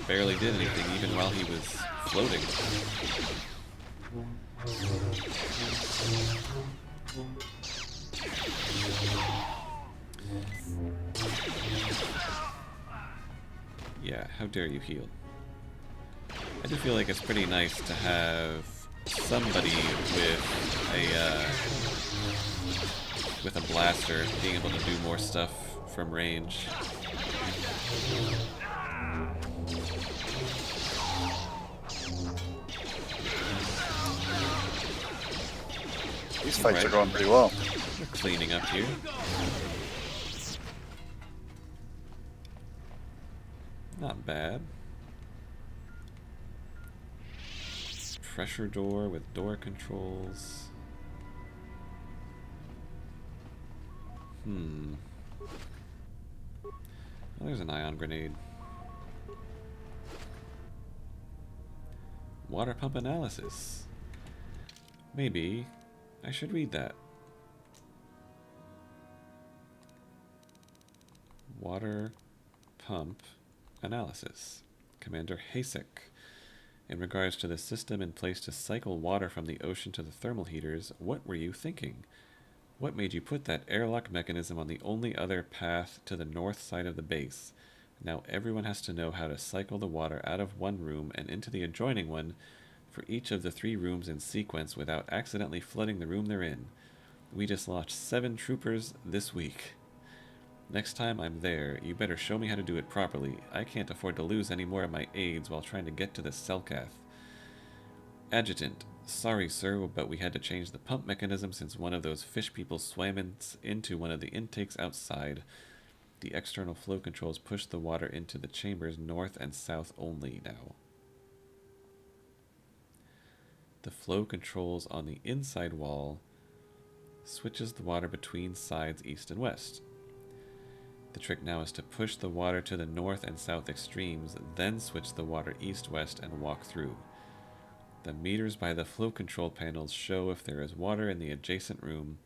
barely did anything even while he was floating. Yeah, how dare you heal. I do feel like it's pretty nice to have somebody with a blaster being able to do more stuff from range. These fights are going pretty well. We're cleaning up here. Not bad. Pressure door with door controls. Well, there's an ion grenade. Water pump analysis. Maybe I should read that. Water pump analysis. Commander Hasek. In regards to the system in place to cycle water from the ocean to the thermal heaters, what were you thinking? What made you put that airlock mechanism on the only other path to the north side of the base? Now everyone has to know how to cycle the water out of one room and into the adjoining one for each of the 3 rooms in sequence without accidentally flooding the room they're in. We just lost 7 troopers this week. Next time I'm there, you better show me how to do it properly. I can't afford to lose any more of my aides while trying to get to the Selkath. Adjutant. Sorry, sir, but we had to change the pump mechanism since one of those fish people swam into one of the intakes outside. The external flow controls push the water into the chambers north and south only now. The flow controls on the inside wall switches the water between sides east and west. The trick now is to push the water to the north and south extremes, then switch the water east-west and walk through. The meters by the flow control panels show if there is water in the adjacent room.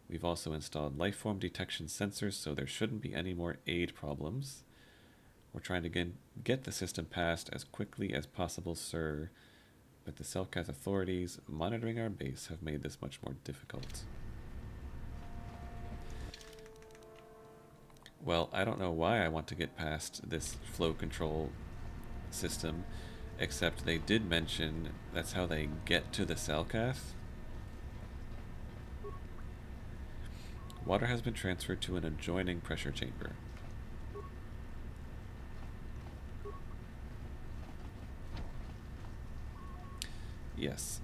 We've also installed lifeform detection sensors, so there shouldn't be any more aid problems. We're trying to get the system passed as quickly as possible, sir, but the Selkath authorities monitoring our base have made this much more difficult. Well, I don't know why I want to get past this flow control system, except they did mention that's how they get to the Selkath. Water has been transferred to an adjoining pressure chamber. Yes,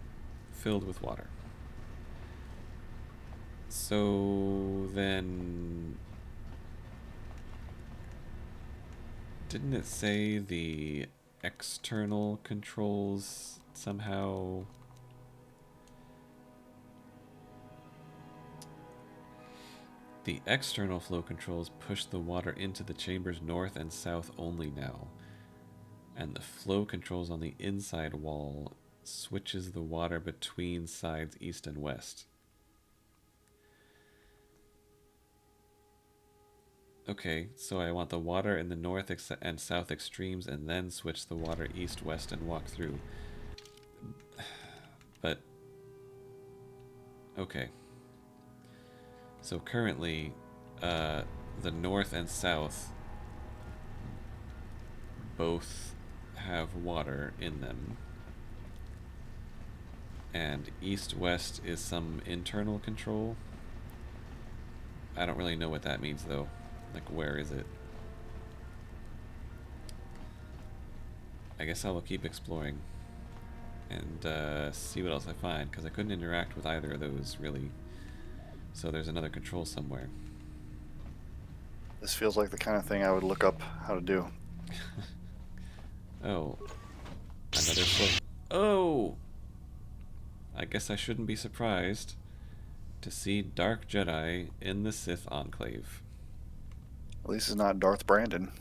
filled with water. So then, didn't it say the external controls somehow? The external flow controls push the water into the chambers north and south only now, and the flow controls on the inside wall switches the water between sides east and west. Okay, so I want the water in the north and south extremes and then switch the water east-west and walk through. But, okay. So currently, the north and south both have water in them. And east-west is some internal control. I don't really know what that means, though. Like, where is it? I guess I will keep exploring and see what else I find, because I couldn't interact with either of those, really. So there's another control somewhere. This feels like the kind of thing I would look up how to do. Oh. Another float. Oh! I guess I shouldn't be surprised to see Dark Jedi in the Sith Enclave. At least it's not Darth Brandon.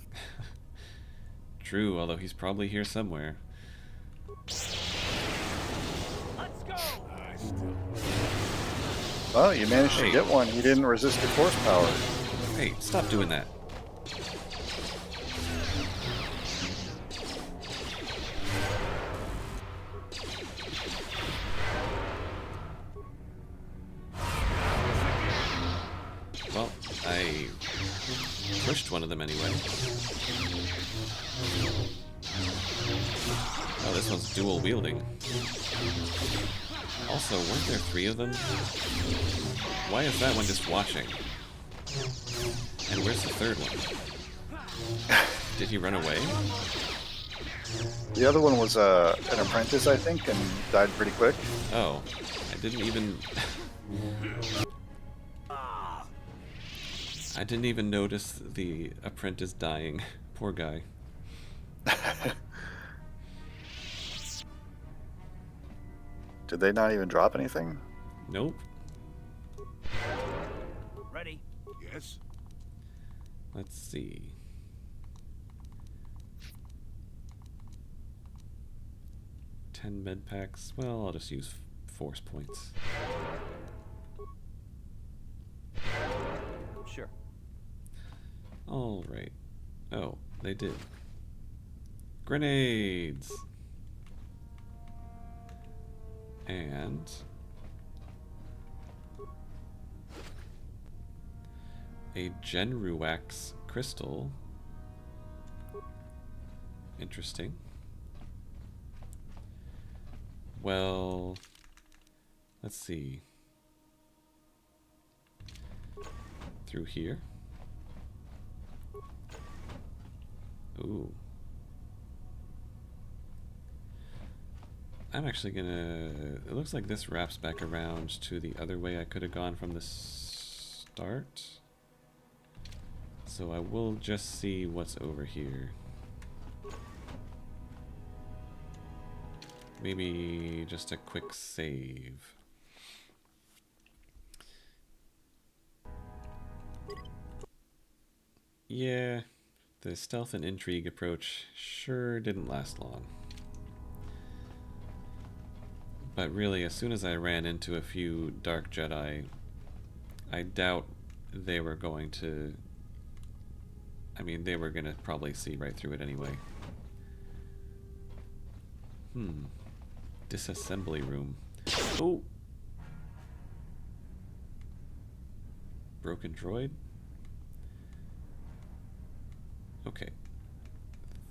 True, although he's probably here somewhere. Let's go! Well, you managed to get one. You didn't resist the force power. Hey, stop doing that. Well, I pushed one of them anyway. Oh, this one's dual wielding. Also, weren't there 3 of them? Why is that one just watching? And where's the 3rd one? Did he run away? The other one was an apprentice, I think, and died pretty quick. Oh, I didn't even... I didn't even notice the apprentice dying. Poor guy. Did they not even drop anything? Nope. Ready? Yes? Let's see. Ten med packs. Well, I'll just use force points. Sure. Alright. Oh, they did. Grenades! And... a Genruax crystal. Interesting. Well, let's see. Through here. Ooh. I'm actually gonna... It looks like this wraps back around to the other way I could have gone from the start. So I will just see what's over here. Maybe just a quick save. Yeah, the stealth and intrigue approach sure didn't last long. But really, as soon as I ran into a few Dark Jedi, I doubt they were going to... I mean, they were going to probably see right through it anyway. Disassembly room. Oh! Broken droid? Okay.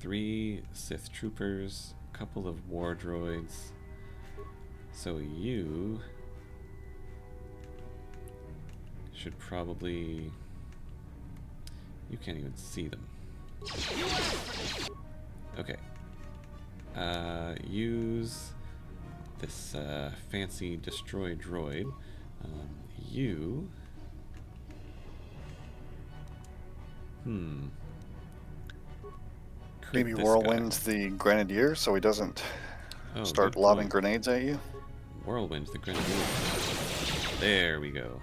3 Sith troopers, couple of war droids. So you should probably... You can't even see them. Okay. Use this fancy destroy droid. You... Maybe Whirlwind's the Grenadier so he doesn't start good lobbing point. grenades at you? Whirlwind's the Grenadier. There we go.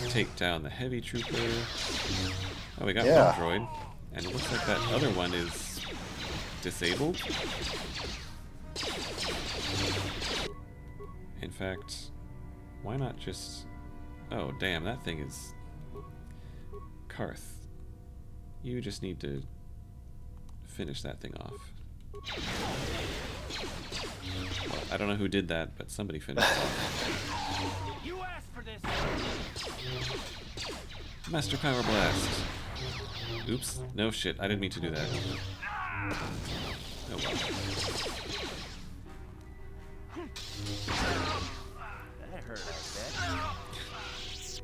Take down the heavy trooper. Oh, we got one droid. And it looks like that other one is disabled. In fact, why not just... Oh, damn, that thing is... Karth. You just need to finish that thing off. Well, I don't know who did that, but somebody finished it off. You asked for this. Master Power Blast. Oops. No shit. I didn't mean to do that. Oh well. That hurt, I bet.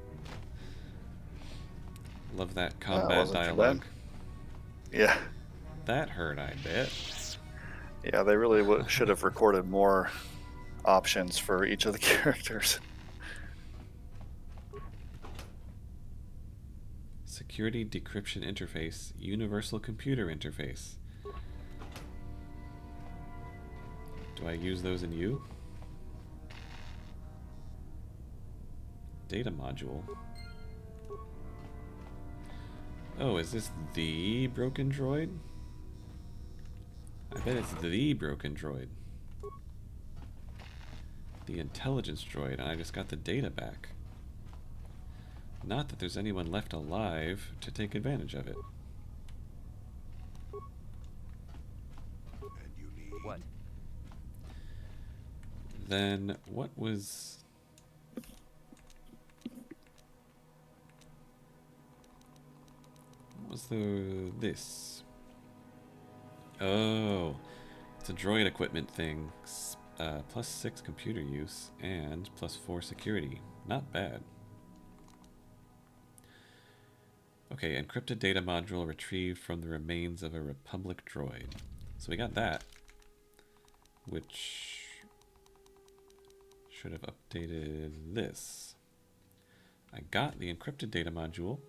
Love that That combat wasn't too dialogue. bad. Yeah. That hurt, I bet. Yeah, they really should have recorded more options for each of the characters. Security decryption interface, universal computer interface. Do I use those in you? Data module. Oh, is this the broken droid? I bet it's the broken droid. The intelligence droid, and I just got the data back. Not that there's anyone left alive to take advantage of it. And you need... What? Then what was... What was this? Oh, it's a droid equipment thing. +6 computer use and +4 security. Not bad. Okay, encrypted data module retrieved from the remains of a Republic droid. So we got that, which should have updated this. I got the encrypted data module.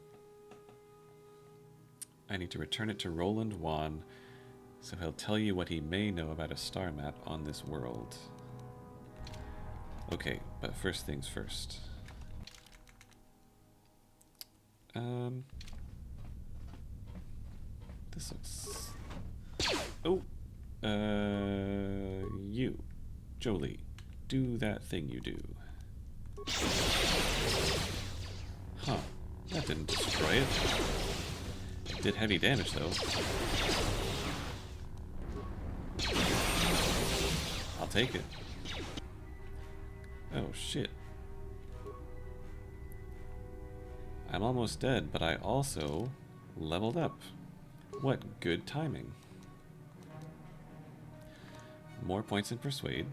I need to return it to Roland Wan, so he'll tell you what he may know about a star map on this world. Okay, but first things first. This looks... Oh! You. Jolie. Do that thing you do. That didn't destroy it. It did heavy damage, though. I'll take it. Oh, shit. I'm almost dead, but I also leveled up. What good timing. More points in Persuade.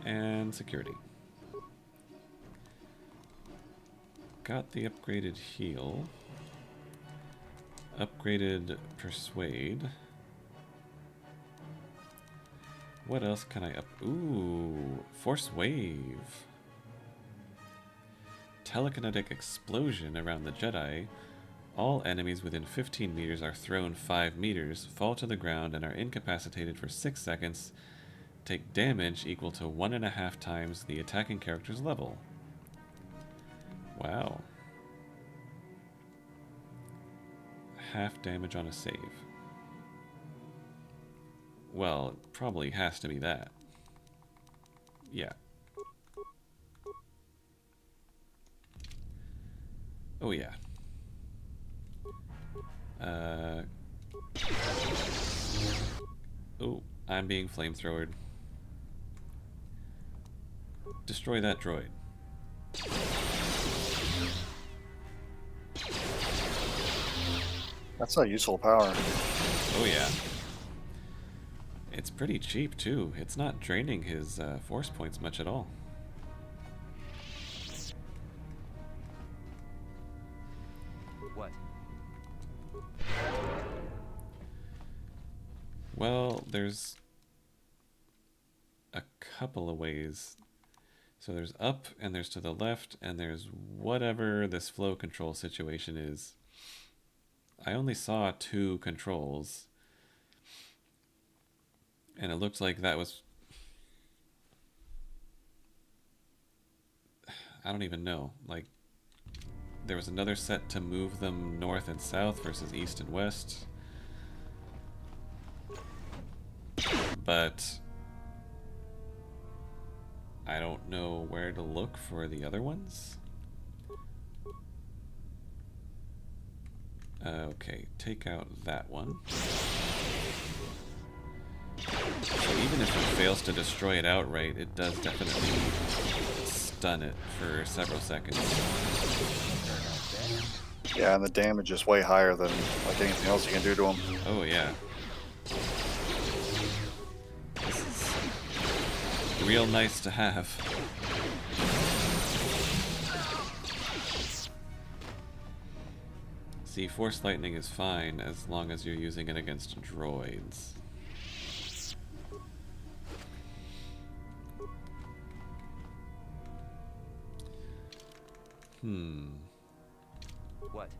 And Security. Got the upgraded Heal. Upgraded Persuade. What else can I up? Ooh, Force Wave. Telekinetic Explosion around the Jedi. All enemies within 15 meters are thrown 5 meters, fall to the ground, and are incapacitated for 6 seconds. Take damage equal to 1.5 times the attacking character's level. Wow. Half damage on a save. Well, it probably has to be that. Yeah. Oh yeah. Oh, I'm being flamethrowered. Destroy that droid. That's a useful power. Oh yeah. It's pretty cheap too. It's not draining his force points much at all. What? Well, there's a couple of ways. So there's up, and there's to the left, and there's whatever this flow control situation is. I only saw 2 controls. And it looked like that was... I don't even know. Like, there was another set to move them north and south versus east and west. But I don't know where to look for the other ones. Okay, take out that one. So even if it fails to destroy it outright, it does definitely stun it for several seconds. Yeah, and the damage is way higher than like anything else you can do to him. Oh yeah. This is real nice to have. See, Force Lightning is fine as long as you're using it against droids. What?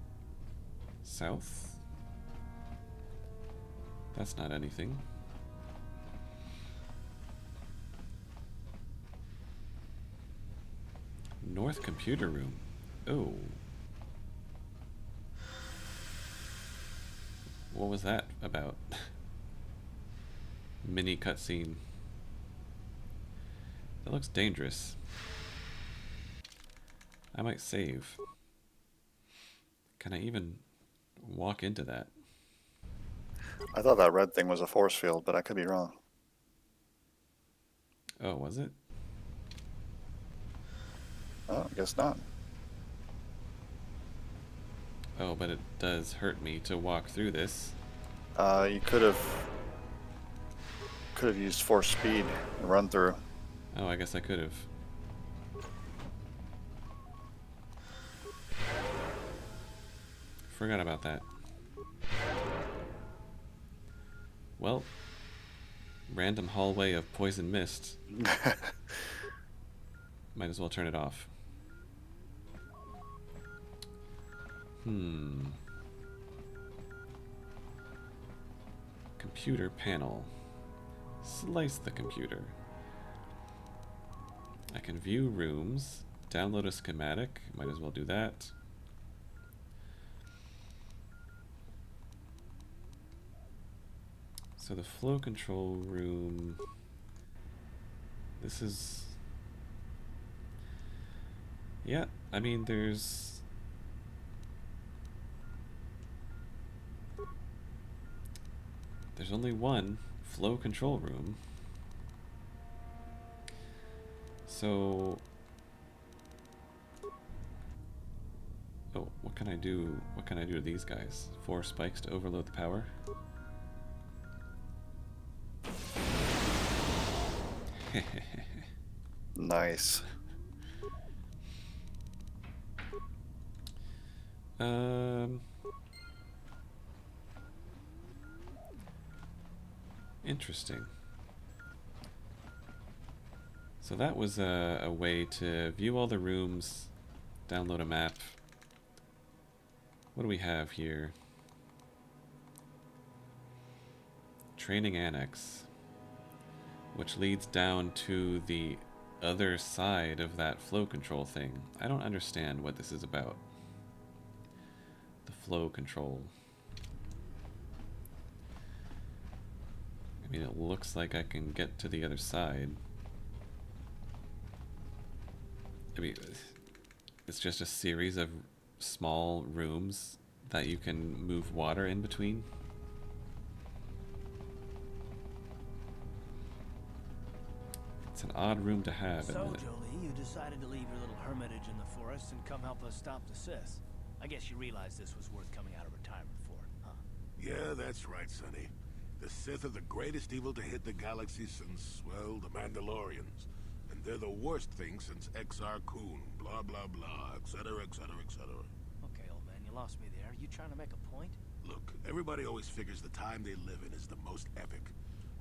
South? That's not anything. North computer room. Oh. What was that about? Mini cutscene. That looks dangerous. I might save. Can I even walk into that? I thought that red thing was a force field, but I could be wrong. Oh, was it? Oh, I guess not. Oh, but it does hurt me to walk through this. You could have used force speed and run through. Oh, I guess I could have. Forgot about that. Well, random hallway of poison mist. Might as well turn it off. Computer panel. Slice the computer. I can view rooms, download a schematic, might as well do that. So the flow control room, this is, yeah, I mean there's There's only one flow control room. So... Oh, what can I do? What can I do to these guys? 4 spikes to overload the power? Nice. Interesting. So that was a way to view all the rooms, download a map. What do we have here? Training Annex, which leads down to the other side of that flow control thing. I don't understand what this is about. The flow control. I mean, it looks like I can get to the other side. I mean, it's just a series of small rooms that you can move water in between. It's an odd room to have. So, Jolie, you decided to leave your little hermitage in the forest and come help us stop the Sith. I guess you realized this was worth coming out of retirement for, huh? Yeah, that's right, Sonny. The Sith are the greatest evil to hit the galaxy since, well, the Mandalorians. And they're the worst thing since Exar Kun, blah, blah, blah, etc., etc., etc. Okay, old man, you lost me there. You trying to make a point? Look, everybody always figures the time they live in is the most epic,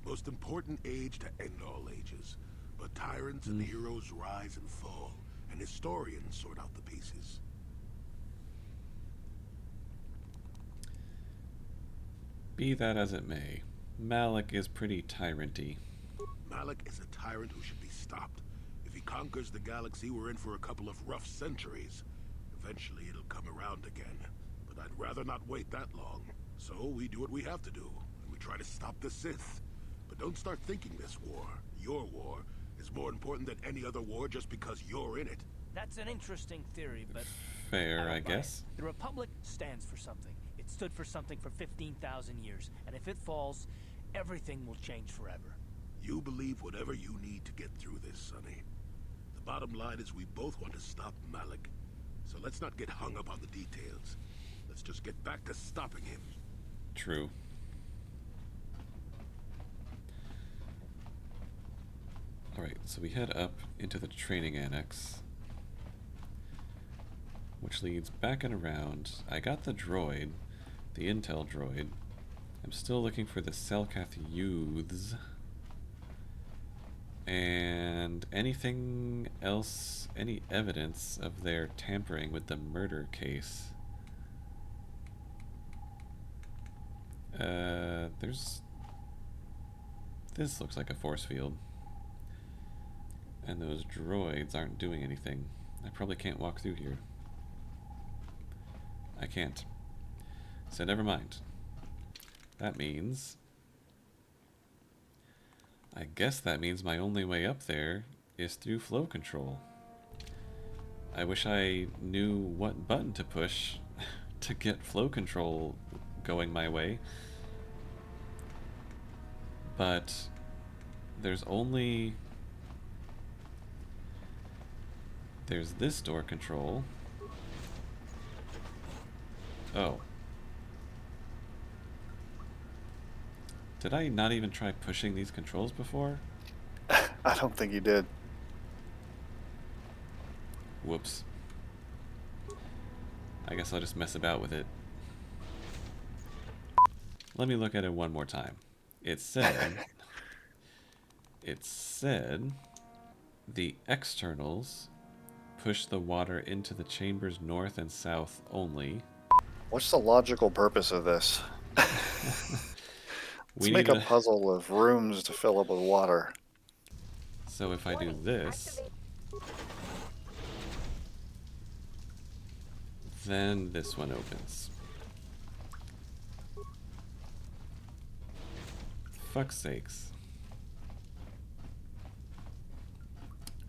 most important age to end all ages. But tyrants and heroes rise and fall, and historians sort out the pieces. Be that as it may, Malik is pretty tyrant-y. Malik is a tyrant who should be stopped. If he conquers the galaxy, we're in for a couple of rough centuries. Eventually, it'll come around again. But I'd rather not wait that long. So we do what we have to do, and we try to stop the Sith. But don't start thinking this war, your war, is more important than any other war just because you're in it. That's an interesting theory, but... Fair, I guess. The Republic stands for something. It stood for something for 15,000 years, and if it falls, everything will change forever. You believe whatever you need to get through this, Sonny. The bottom line is we both want to stop Malik. So let's not get hung up on the details. Let's just get back to stopping him. True. Alright, so we head up into the training annex, which leads back and around. I got the droid, the intel droid. I'm still looking for the Selkath youths. And anything else, any evidence of their tampering with the murder case. This looks like a force field. And those droids aren't doing anything. I probably can't walk through here. I can't. So never mind. That means... I guess that means my only way up there is through flow control. I wish I knew what button to push to get flow control going my way. But there's only... There's this door control. Oh. Did I not even try pushing these controls before? I don't think you did. Whoops. I guess I'll just mess about with it. Let me look at it one more time. It said... it said... The externals push the water into the chambers north and south only. What's the logical purpose of this? Let's make a puzzle of rooms to fill up with water. So if I do this, then this one opens. Fuck's sakes.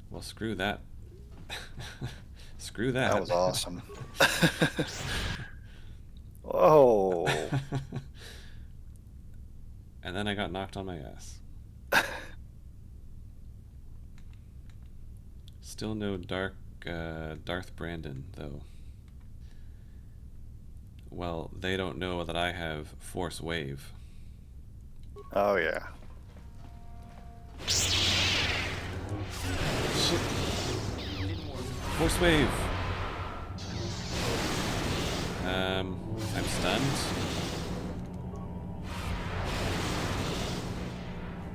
Well, screw that. Screw that. That was awesome. Whoa. And then I got knocked on my ass. Still no Darth Brandon, though. Well, they don't know that I have Force Wave. Oh, yeah. Shit. Force Wave! I'm stunned.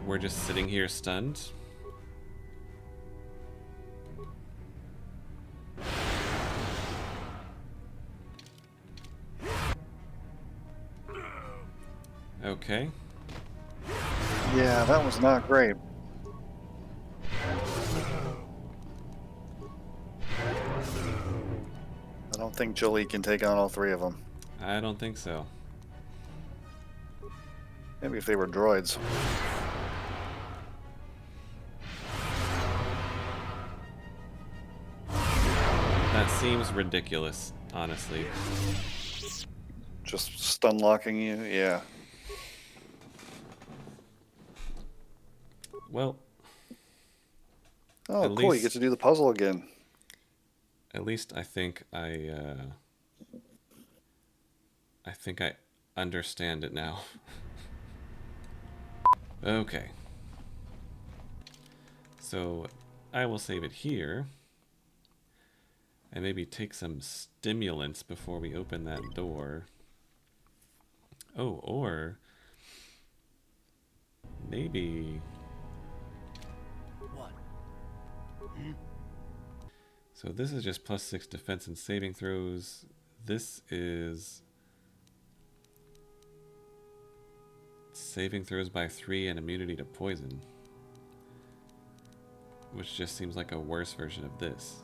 We're just sitting here stunned. Okay. Yeah, that was not great. I don't think Jolie can take on all three of them. I don't think so. Maybe if they were droids. That seems ridiculous, honestly. Just stun locking you? Yeah. Well. Oh, cool. You get to do the puzzle again. At least I think I understand it now. Okay. So I will save it here. And maybe take some stimulants before we open that door. Oh, or maybe... What? So this is just +6 defense and saving throws. This is saving throws by 3 and immunity to poison, which just seems like a worse version of this.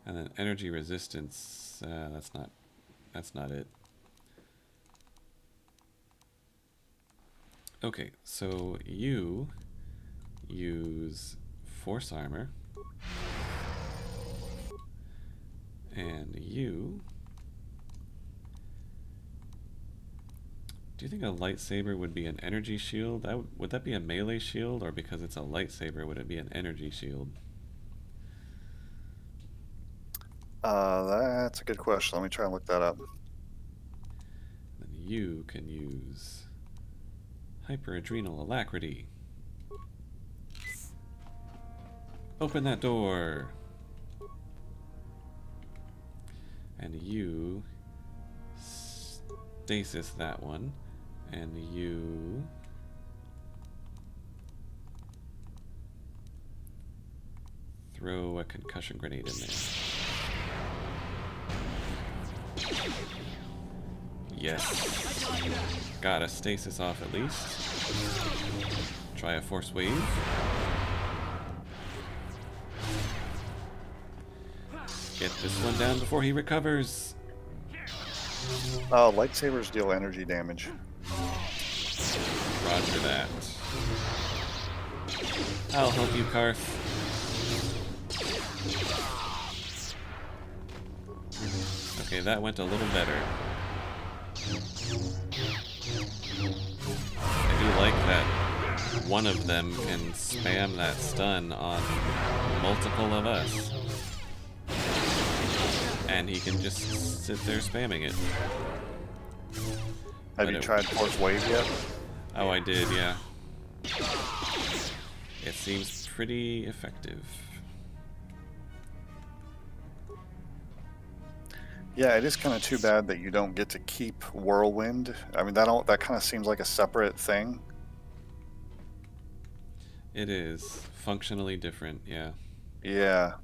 And then energy resistance, that's not it. Okay, so you use force armor, and you... Do you think a lightsaber would be an energy shield? Would that be a melee shield, or because it's a lightsaber, would it be an energy shield? That's a good question. Let me try and look that up. Then you can use hyperadrenal alacrity. Open that door. And you stasis that one. And you throw a concussion grenade in there. Yes. Got a stasis off at least. Try a force wave. Get this one down before he recovers. Oh, lightsabers deal energy damage. Roger that. I'll help you, Karth. Okay, that went a little better. I do like that one of them can spam that stun on multiple of us. And he can just sit there spamming it. Have you tried Force Wave yet? Oh, I did, yeah. It seems pretty effective. Yeah, it is kind of too bad that you don't get to keep Whirlwind. I mean, that kind of seems like a separate thing. It is functionally different, yeah. Yeah.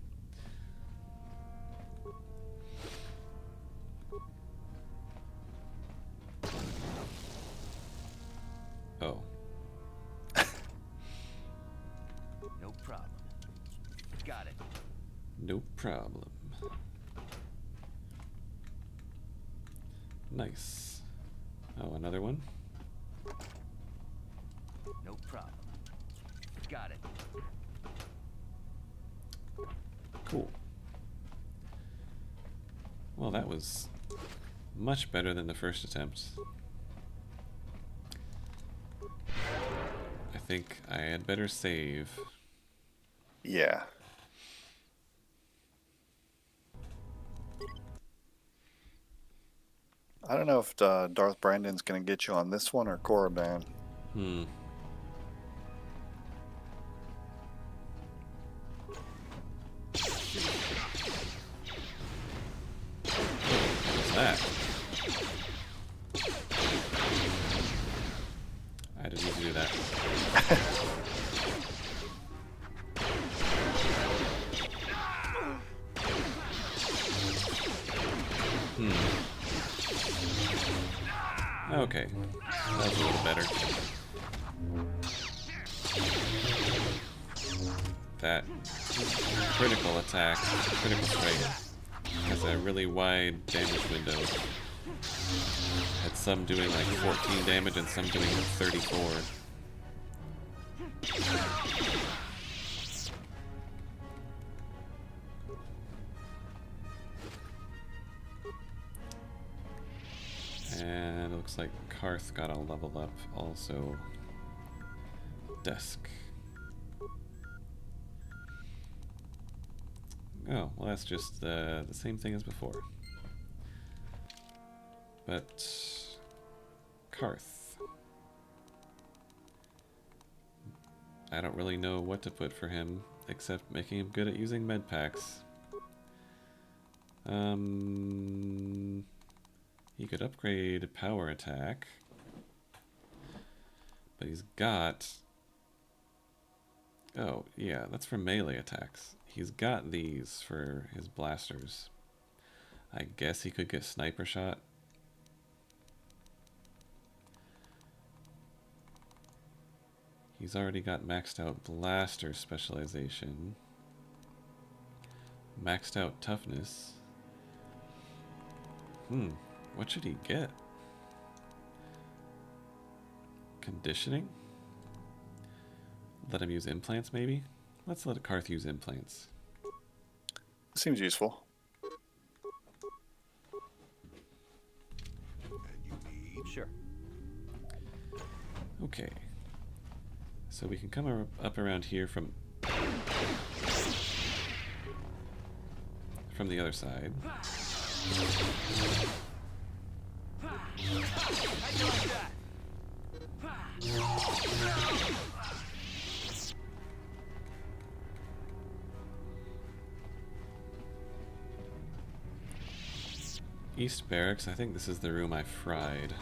Oh. No problem. Got it. No problem. Nice. Oh, another one? No problem. Got it. Cool. Well, that was much better than the first attempt. think I had better save. Yeah. I don't know if Darth Brandon's going to get you on this one or Korriban. What's that? I didn't need to do that. Okay, that was a little better. That critical attack, critical strike, has a really wide damage window. Had some doing like 14 damage and some doing 34. And it looks like Karth got a level up also. Desk. Oh, well that's just the same thing as before. But Karth. I don't really know what to put for him, except making him good at using med packs. He could upgrade power attack, but he's got... Oh, yeah, that's for melee attacks. He's got these for his blasters. I guess he could get sniper shot. He's already got maxed out blaster specialization. Maxed out toughness. What should he get? Conditioning? Let him use implants, maybe? Let's let Karth use implants. Seems useful. Sure. Okay. So we can come up around here from the other side. East Barracks, I think this is the room I fried.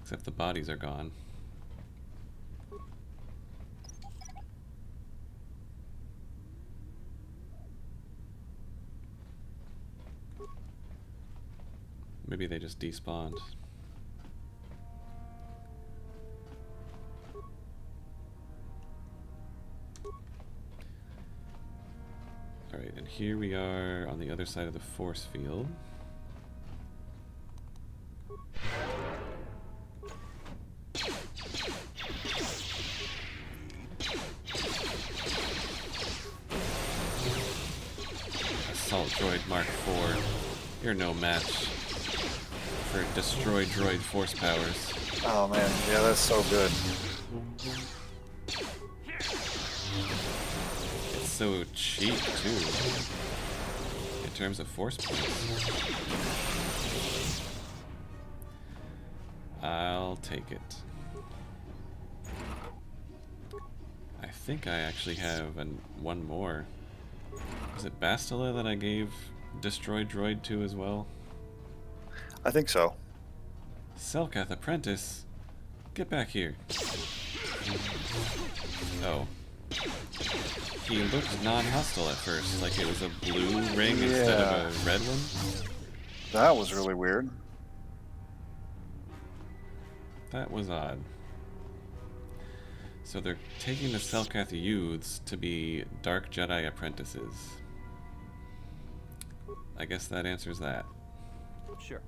Except the bodies are gone. Maybe they just despawned. Alright, and here we are on the other side of the force field. Assault Droid Mark IV. You're no match for Destroy Droid force powers. Oh man, yeah, that's so good. It's so cheap too, in terms of force points. I'll take it. I think I actually have one more. Is it Bastila that I gave Destroy Droid to as well? I think so. Selkath Apprentice, get back here. Oh. He looked non-hostile at first, like it was a blue ring instead of a red one. That was really weird. That was odd. So they're taking the Selkath youths to be Dark Jedi apprentices. I guess that answers that. Sure.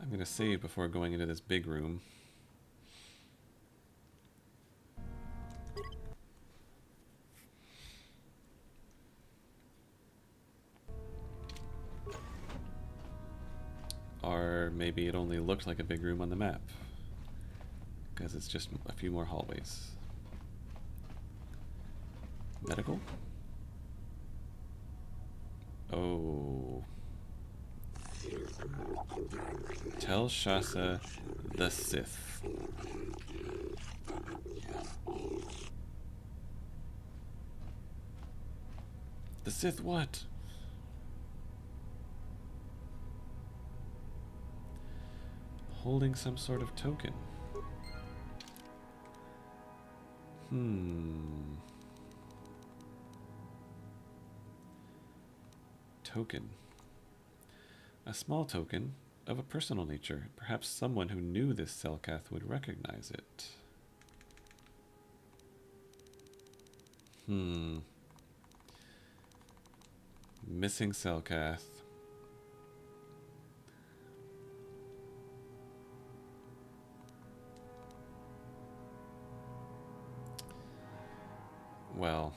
I'm gonna save before going into this big room. Or maybe it only looked like a big room on the map. Because it's just a few more hallways. Medical? Oh. Tell Shasa the Sith. The Sith what? Holding some sort of token. Token. A small token of a personal nature. Perhaps someone who knew this Selkath would recognize it. Missing Selkath. Well,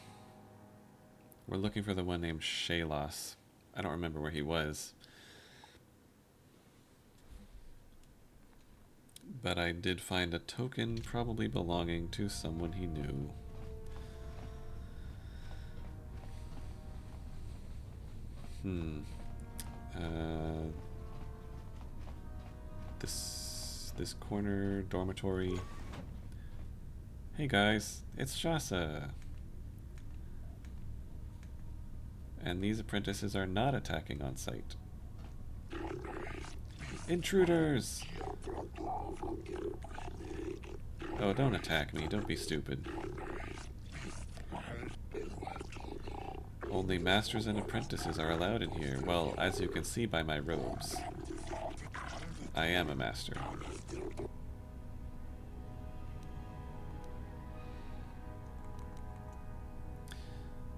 we're looking for the one named Shalos. I don't remember where he was. But I did find a token probably belonging to someone he knew. This corner dormitory. Hey guys, it's Shasa. And these apprentices are not attacking on sight. Intruders! Oh, don't attack me. Don't be stupid. Only masters and apprentices are allowed in here. Well, as you can see by my robes, I am a master.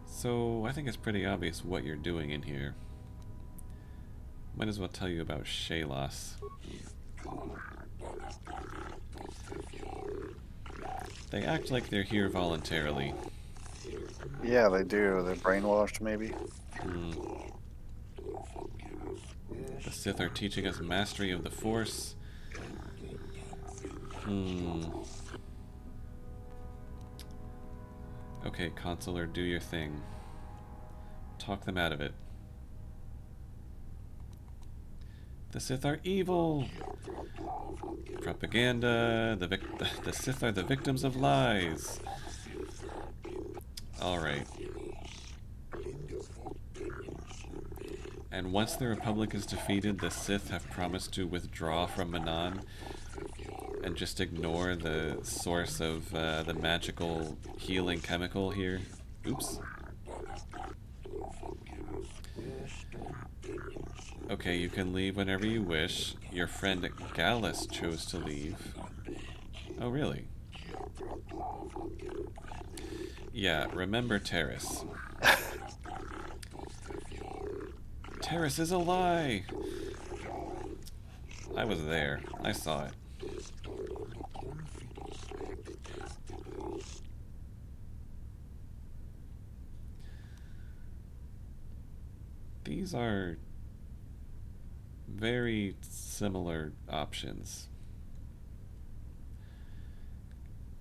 So, I think it's pretty obvious what you're doing in here. Might as well tell you about Shalos. They act like they're here voluntarily. Yeah, they do. They're brainwashed, maybe. The Sith are teaching us mastery of the Force. Okay, Consular, do your thing. Talk them out of it. The Sith are evil! Propaganda. The Sith are the victims of lies. Alright. And once the Republic is defeated, the Sith have promised to withdraw from Manaan and just ignore the source of the magical healing chemical here. Oops. Okay, you can leave whenever you wish. Your friend Gallus chose to leave. Oh, really? Yeah, remember Terrace. Terrace is a lie! I was there. I saw it. These are very similar options.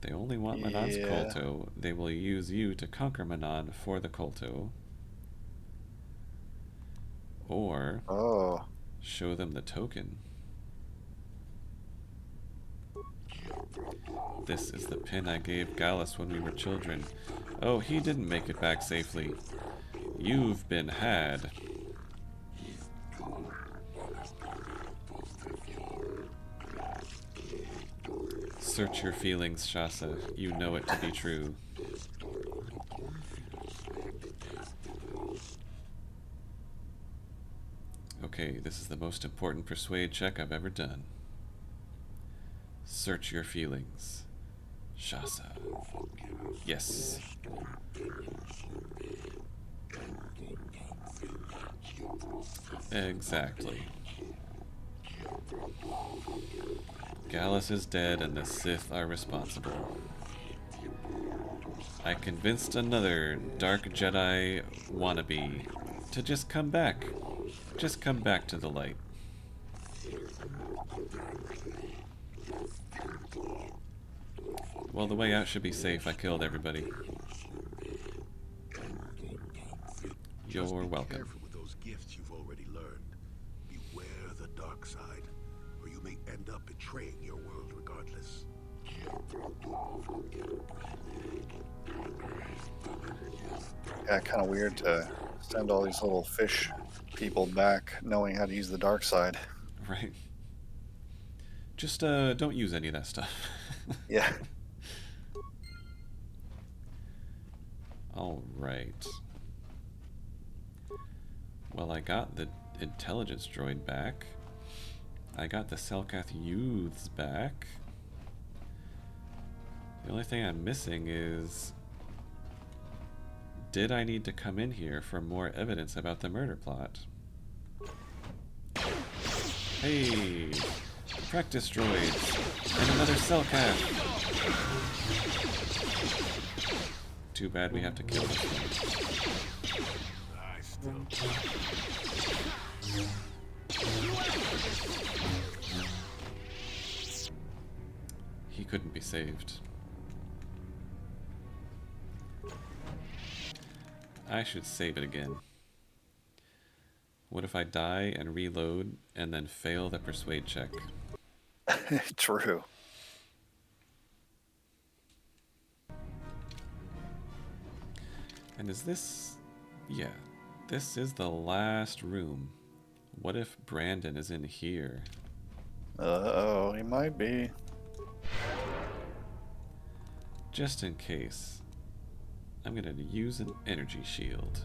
They only want Manaan's Kolto. They will use you to conquer Manaan for the Kolto. Or show them the token. This is the pin I gave Gallus when we were children. Oh, he didn't make it back safely. You've been had. Search your feelings, Shasa. You know it to be true. Okay, this is the most important persuade check I've ever done. Search your feelings, Shasa. Yes. Exactly. Gallus is dead and the Sith are responsible. I convinced another Dark Jedi wannabe to just come back. Just come back to the light. Well, the way out should be safe. I killed everybody. Just You're be welcome. careful with those gifts you've already learned. Beware the dark side, or you may end up betraying your world regardless. Yeah, kind of weird to send all these little fish people back knowing how to use the dark side. Right. Just don't use any of that stuff. Yeah. All right. Well, I got the intelligence droid back. I got the Selkath youths back. The only thing I'm missing is... did I need to come in here for more evidence about the murder plot? Hey! Practice droids! And another Selkath! Too bad we have to kill this one. I still... He couldn't be saved. I should save it again. What if I die and reload and then fail the persuade check? True. And is this... yeah, this is the last room. What if Brandon is in here? Uh-oh, he might be. Just in case, I'm gonna use an energy shield.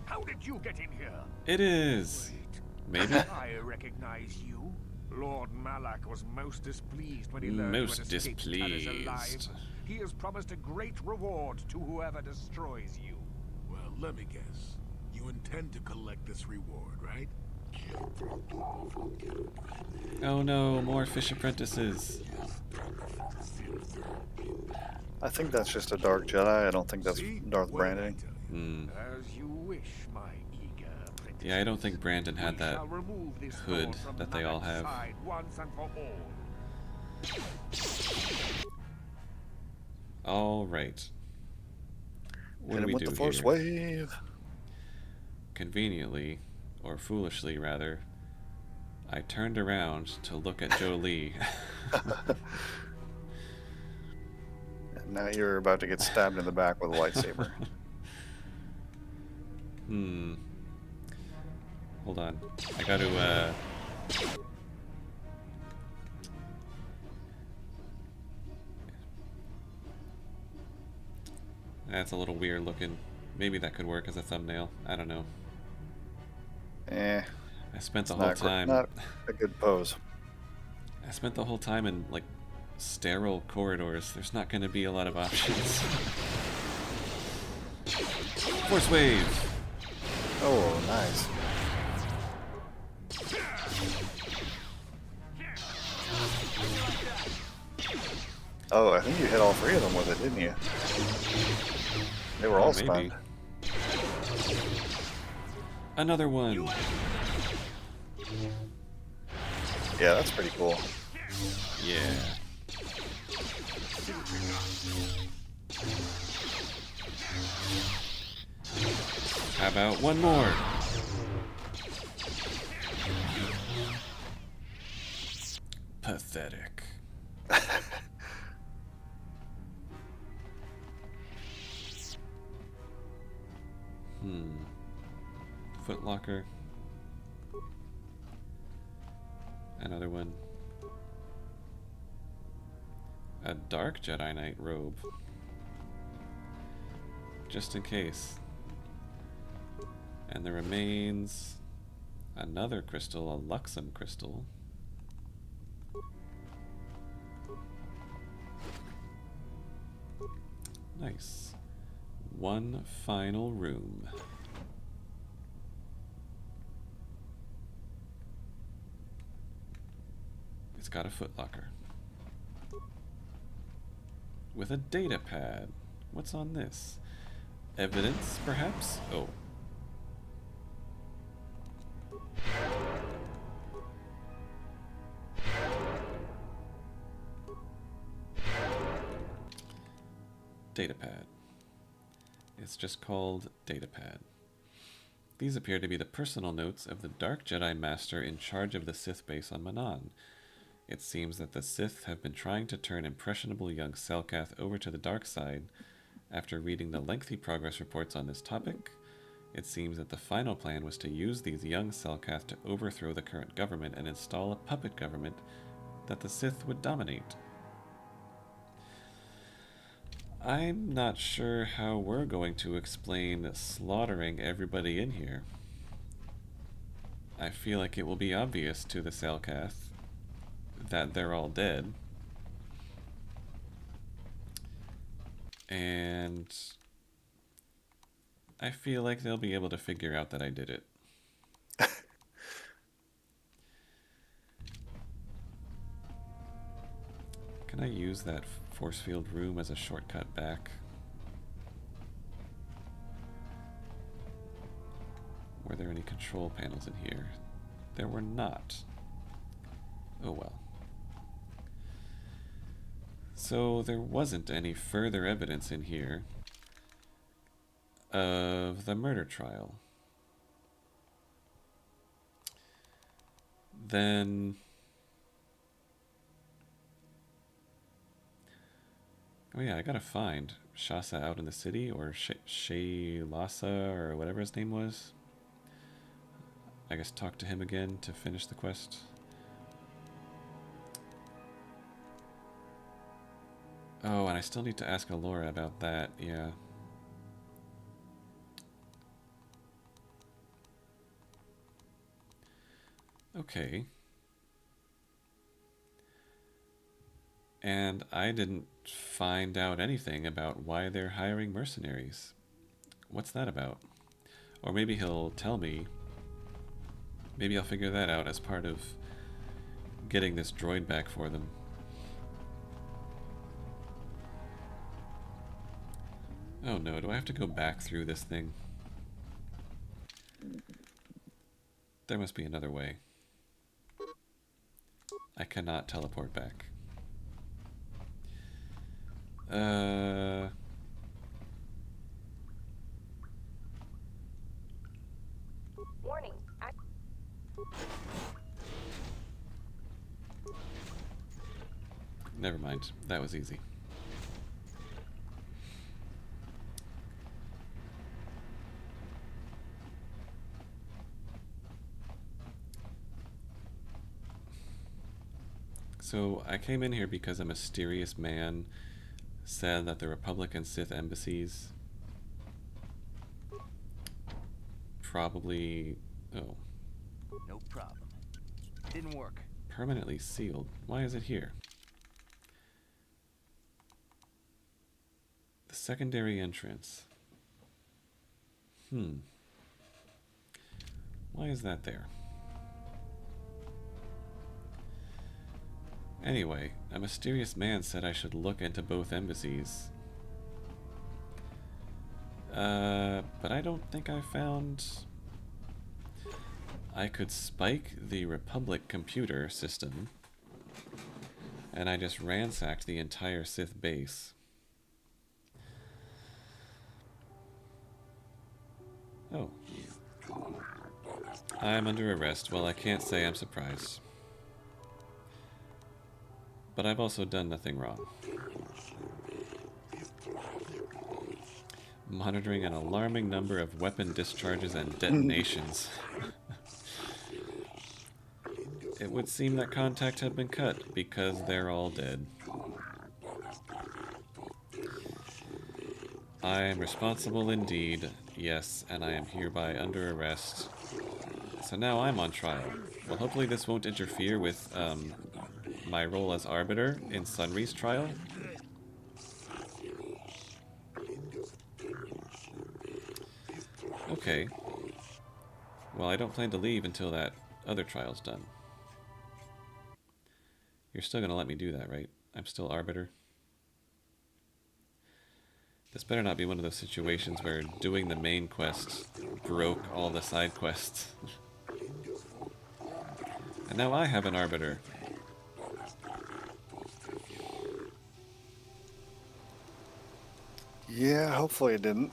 How did you get in here? It is! Maybe? I recognize you. Lord Malak was most displeased when he learned Most you had escaped Tannis alive. displeased. He has promised a great reward to whoever destroys you. Well, let me guess. You intend to collect this reward, right? Oh no, more fish apprentices. I think that's just a Dark Jedi. I don't think that's See? Darth What did I Brandon. tell you? Hmm. As you wish, my eager apprentice. Yeah, I don't think Brandon had We that shall remove this hood sword from that they all Malak's have. side once and for all. Alright. What Hit do him we with do the Force here? Wave. Conveniently, or foolishly rather, I turned around to look at Jolie. And now you're about to get stabbed in the back with a lightsaber. Hold on. I gotta, That's a little weird looking. Maybe that could work as a thumbnail. I don't know. Eh. I spent the It's whole not time... not a good pose. I spent the whole time in, like, sterile corridors. There's not gonna be a lot of options. Force Wave! Oh, nice. Oh, I think you hit all three of them with it, didn't you? They were all maybe. stunned. Another one! Yeah, that's pretty cool. Yeah. How about one more? Pathetic. Footlocker. Another one. A dark Jedi Knight robe. Just in case. And there remains another crystal, a Luxem crystal. Nice. One final room. It's got a footlocker. With a data pad. What's on this? Evidence, perhaps? Oh. Datapad. It's just called Datapad. These appear to be the personal notes of the Dark Jedi Master in charge of the Sith base on Manaan. It seems that the Sith have been trying to turn impressionable young Selkath over to the dark side. After reading the lengthy progress reports on this topic, it seems that the final plan was to use these young Selkath to overthrow the current government and install a puppet government that the Sith would dominate. I'm not sure how we're going to explain slaughtering everybody in here. I feel like it will be obvious to the Selkath that they're all dead. And I feel like they'll be able to figure out that I did it. Can I use that force field room as a shortcut back? Were there any control panels in here? There were not. Oh well. So there wasn't any further evidence in here of the murder trial. Then... oh yeah, I gotta find Shasa out in the city, or Shaylasa, or whatever his name was. I guess talk to him again to finish the quest. Oh, and I still need to ask Alora about that, yeah. Okay. And I didn't find out anything about why they're hiring mercenaries. What's that about? Or maybe he'll tell me. Maybe I'll figure that out as part of getting this droid back for them. Oh no, do I have to go back through this thing? There must be another way. I cannot teleport back. Warning. Never mind. That was easy. So I came in here because a mysterious man said that the Republic and Sith embassies probably... oh. No problem. Didn't work. Permanently sealed. Why is it here? The secondary entrance. Why is that there? Anyway, a mysterious man said I should look into both embassies. But I don't think I found... I could spike the Republic computer system, and I just ransacked the entire Sith base. Oh. I'm under arrest. Well, I can't say I'm surprised. But I've also done nothing wrong. Monitoring an alarming number of weapon discharges and detonations. It would seem that contact had been cut because they're all dead. I am responsible indeed, yes, and I am hereby under arrest. So now I'm on trial. Well, hopefully this won't interfere with my role as arbiter in Sunry's trial. Okay. Well, I don't plan to leave until that other trial's done. You're still gonna let me do that, right? I'm still arbiter. This better not be one of those situations where doing the main quest broke all the side quests. And now I have an arbiter. Yeah, hopefully it didn't.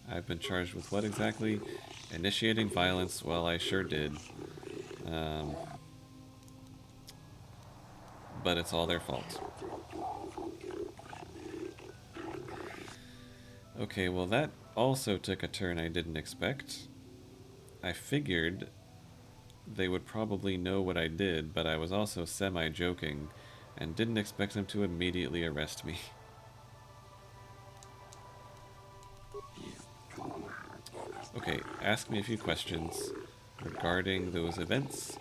I've been charged with what exactly? Initiating violence. Well, I sure did. But it's all their fault. Okay, well that also took a turn I didn't expect. I figured they would probably know what I did, but I was also semi-joking and didn't expect them to immediately arrest me. Okay, ask me a few questions regarding those events.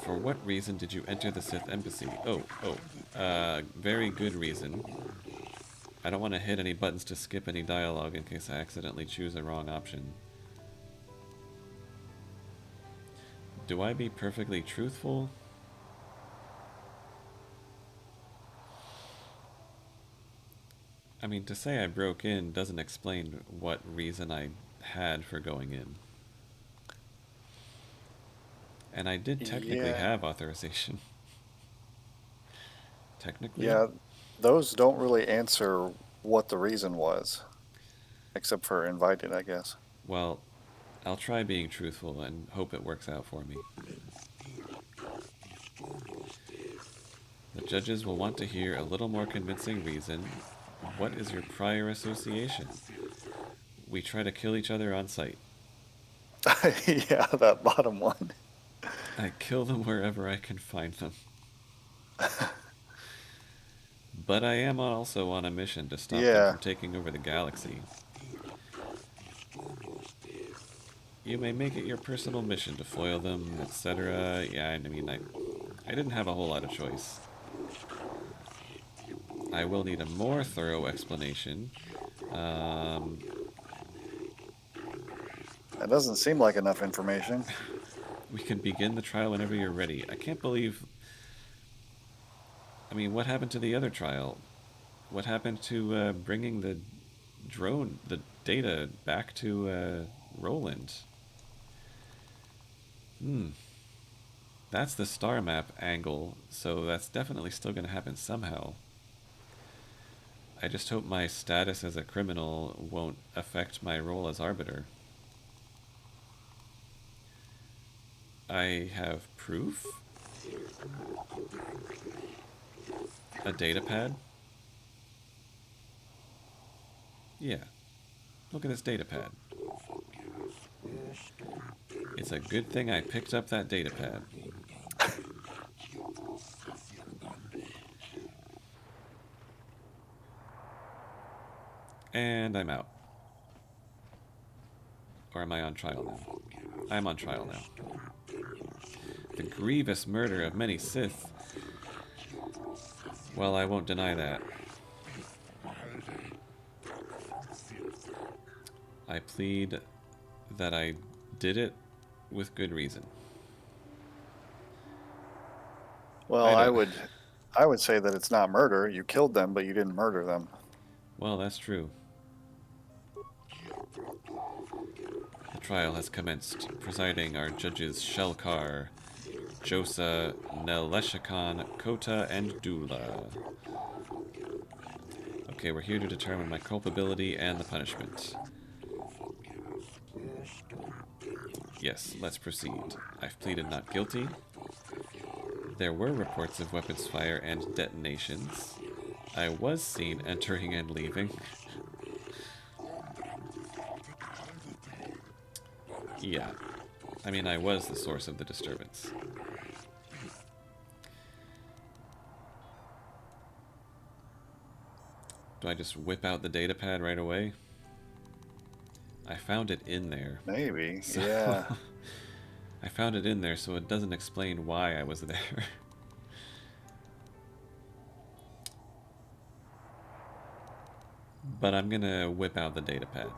For what reason did you enter the Sith embassy? Very good reason. I don't want to hit any buttons to skip any dialogue in case I accidentally choose a wrong option. Do I be perfectly truthful? I mean, to say I broke in doesn't explain what reason I had for going in. And I did technically have authorization. Technically? Yeah, those don't really answer what the reason was. Except for invited, I guess. Well, I'll try being truthful and hope it works out for me. The judges will want to hear a little more convincing reason. What is your prior association? We try to kill each other on sight. Yeah, that bottom one. I kill them wherever I can find them. But I am also on a mission to stop them from taking over the galaxy. You may make it your personal mission to foil them, etc. Yeah, I mean, I didn't have a whole lot of choice. I will need a more thorough explanation. That doesn't seem like enough information. We can begin the trial whenever you're ready. I can't believe... I mean, what happened to the other trial? What happened to bringing the drone, the data, back to Roland? That's the star map angle, so that's definitely still going to happen somehow. I just hope my status as a criminal won't affect my role as arbiter. I have proof? A data pad? Yeah. Look at this data pad. It's a good thing I picked up that data pad. And I'm out. Or am I on trial now? I'm on trial now. The grievous murder of many Sith. Well, I won't deny that. I plead that I did it with good reason. Well, I would say that it's not murder. You killed them, but you didn't murder them. Well, that's true. The trial has commenced. Presiding are Judges Shelkar, Josa, Neleshakan, Kota, and Dula. Okay, we're here to determine my culpability and the punishment. Yes, let's proceed. I've pleaded not guilty. There were reports of weapons fire and detonations. I was seen entering and leaving. Yeah. I mean, I was the source of the disturbance. Do I just whip out the data pad right away? I found it in there. Maybe, so yeah. I found it in there, so it doesn't explain why I was there. But I'm gonna whip out the data pad.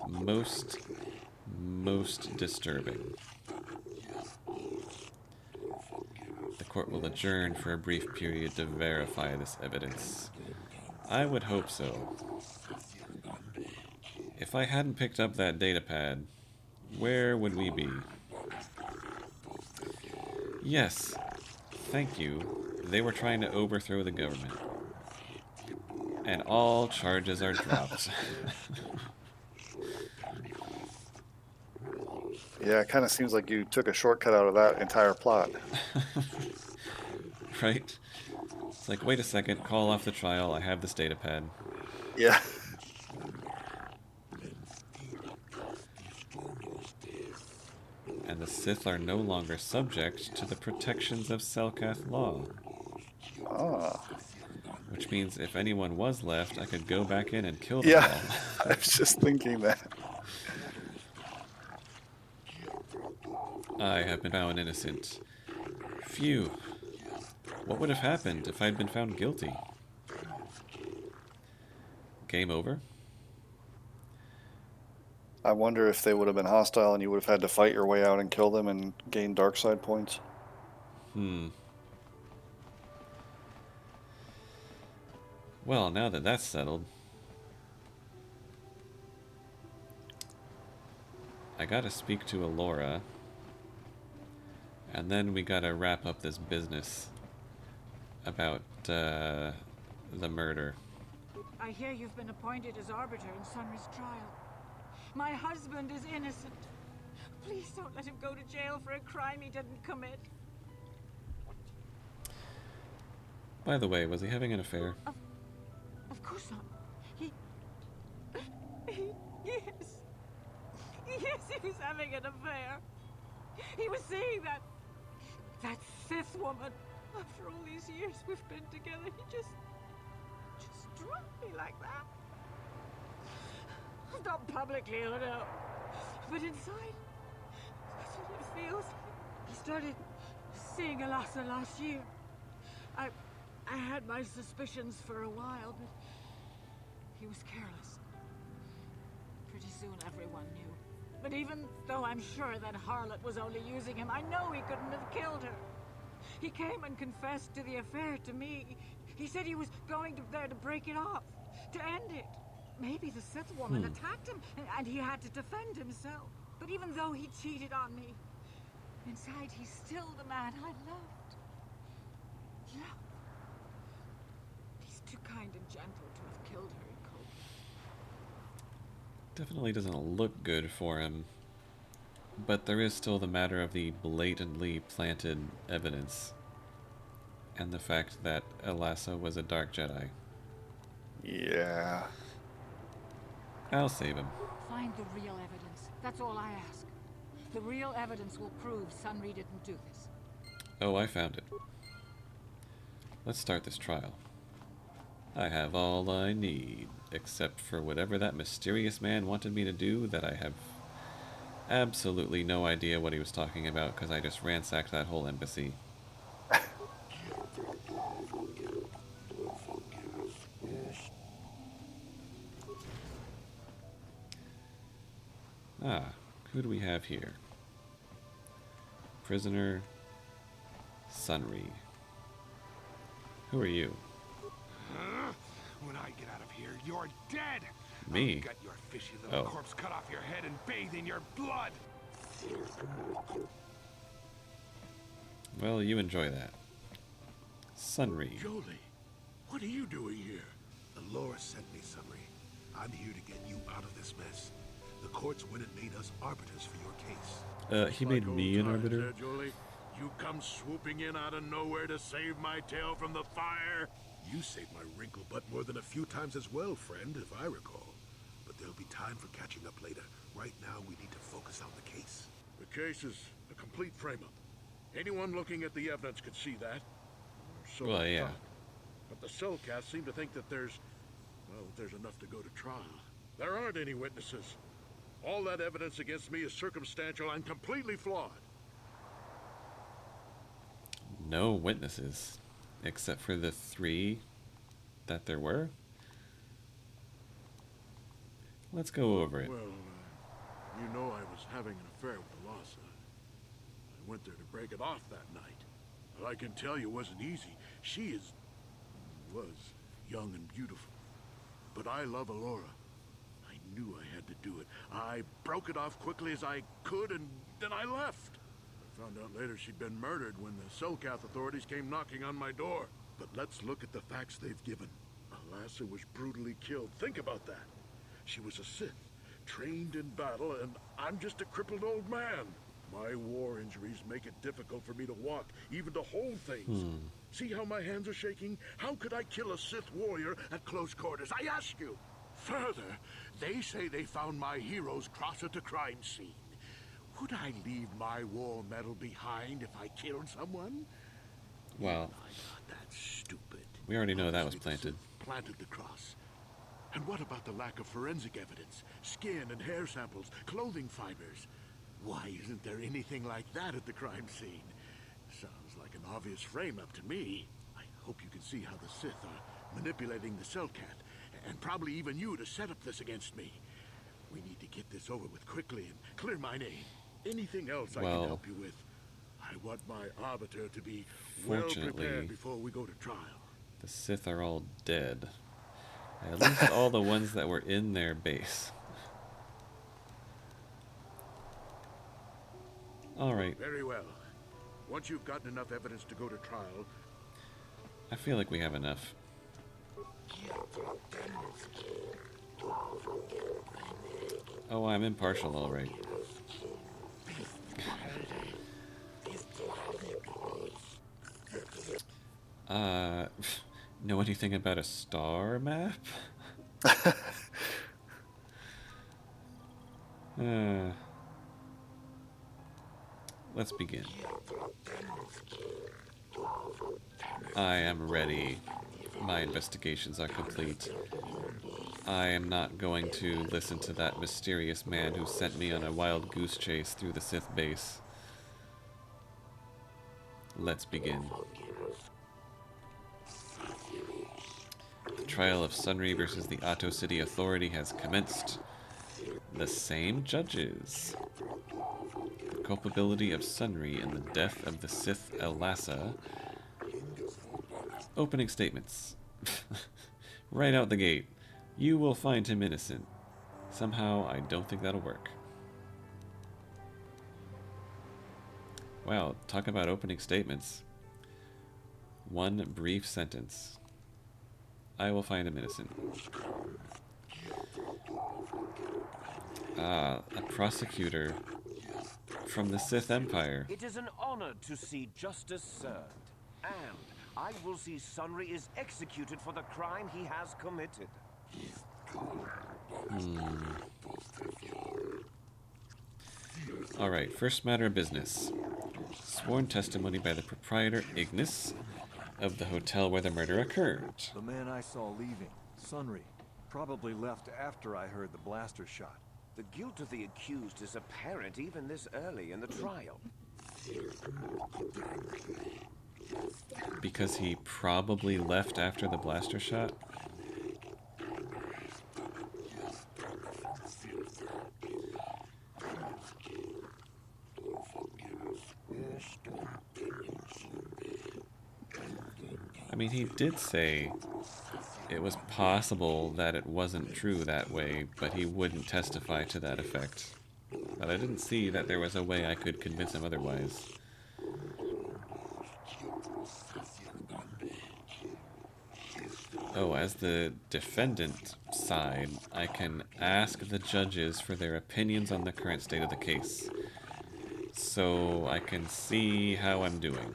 Most disturbing. The court will adjourn for a brief period to verify this evidence. I would hope so. If I hadn't picked up that data pad, where would we be? Yes, thank you. They were trying to overthrow the government. And all charges are dropped. Yeah, it kind of seems like you took a shortcut out of that entire plot. Right? It's like, wait a second, call off the trial, I have this data pad. Yeah. And the Sith are no longer subject to the protections of Selkath law. Ah. Which means if anyone was left, I could go back in and kill them Yeah, all. I was just thinking that. I have been found innocent. Phew. What would have happened if I'd been found guilty? Game over? I wonder if they would have been hostile and you would have had to fight your way out and kill them and gain dark side points. Well, now that that's settled, I gotta speak to Alora, and then we gotta wrap up this business about the murder. I hear you've been appointed as arbiter in Sunry's trial. My husband is innocent. Please don't let him go to jail for a crime he didn't commit. By the way, was he having an affair? Of course not. Yes. Yes, he was having an affair. He was seeing that Sith woman. After all these years we've been together, he just dropped me like that. Not publicly, oh no. But inside, that's what it feels like. He started seeing Alasa last year. I had my suspicions for a while, but he was careless. Pretty soon everyone knew. But even though I'm sure that harlot was only using him, I know he couldn't have killed her. He came and confessed to the affair to me. He said he was going there to break it off, to end it. Maybe the Sith woman attacked him, and he had to defend himself. But even though he cheated on me, inside he's still the man I loved. Love. He's too kind and gentle to have killed her in cold. Definitely doesn't look good for him. But there is still the matter of the blatantly planted evidence. And the fact that Alasa was a Dark Jedi. Yeah. I'll save him. Find the real evidence. That's all I ask. The real evidence will prove Sunry didn't do this. Oh, I found it. Let's start this trial. I have all I need, except for whatever that mysterious man wanted me to do that I have absolutely no idea what he was talking about because I just ransacked that whole embassy. Who do we have here? Prisoner Sunry. Who are you? When I get out of here, you're dead! Me? I'll gut your fishy little Oh. corpse, cut off your head, and bathe in your blood! Well, you enjoy that. Sunry. Jolie, what are you doing here? Alora sent me, Sunry. I'm here to get you out of this mess. The courts went and made us arbiters for your case. He made me an arbiter? Jolie, you come swooping in out of nowhere to save my tail from the fire. You saved my wrinkle butt more than a few times as well, friend, if I recall. But there'll be time for catching up later. Right now, we need to focus on the case. The case is a complete frame-up. Anyone looking at the evidence could see that. So Well, yeah. But the Cellcast seem to think that there's enough to go to trial. There aren't any witnesses. All that evidence against me is circumstantial and completely flawed. No witnesses. Except for the 3 that there were? Let's go over it. Well, you know I was having an affair with Alasa. I went there to break it off that night. But I can tell you it wasn't easy. She was young and beautiful. but I love Alora. I knew I had to do it. I broke it off quickly as I could, and then I left. I found out later she'd been murdered when the Selkath authorities came knocking on my door. But let's look at the facts they've given. Alassa was brutally killed. Think about that. She was a Sith, trained in battle, and I'm just a crippled old man. My war injuries make it difficult for me to walk, even to hold things. See how my hands are shaking? How could I kill a Sith warrior at close quarters? I ask you. Further, they say they found my hero's cross at the crime scene. Would I leave my war medal behind if I killed someone? Well, That's stupid. we already know that was planted. Planted the cross. And what about the lack of forensic evidence? Skin and hair samples, clothing fibers. Why isn't there anything like that at the crime scene? Sounds like an obvious frame-up to me. I hope you can see how the Sith are manipulating the Selkath, and probably even you to set up this against me. We need to get this over with quickly and clear my name. Anything else I can help you with? I want my arbiter to be well prepared before we go to trial. The Sith are all dead. At least all the ones that were in their base. Alright. Very well. Once you've gotten enough evidence to go to trial... I feel like we have enough. Oh, I'm impartial, alright. Know anything about a star map? Let's begin. I am ready. My investigations are complete. I am not going to listen to that mysterious man who sent me on a wild goose chase through the Sith base. Let's begin. The trial of Sunry versus the Otto City Authority has commenced. The same judges. The culpability of Sunry in the death of the Sith Alassa. Opening statements. Right out the gate. You will find him innocent. Somehow, I don't think that'll work. Wow, talk about opening statements. One brief sentence. I will find him innocent. Ah, a prosecutor from the Sith Empire. It is an honor to see justice served, and I will see Sunry is executed for the crime he has committed. Alright, first matter of business. Sworn testimony by the proprietor, Ignis, of the hotel where the murder occurred. The man I saw leaving, Sunry, probably left after I heard the blaster shot. The guilt of the accused is apparent even this early in the trial. Because he probably left after the blaster shot? I mean, he did say it was possible that it wasn't true that way, but he wouldn't testify to that effect. But I didn't see that there was a way I could convince him otherwise. Oh, as the defendant side, I can ask the judges for their opinions on the current state of the case. So I can see how I'm doing.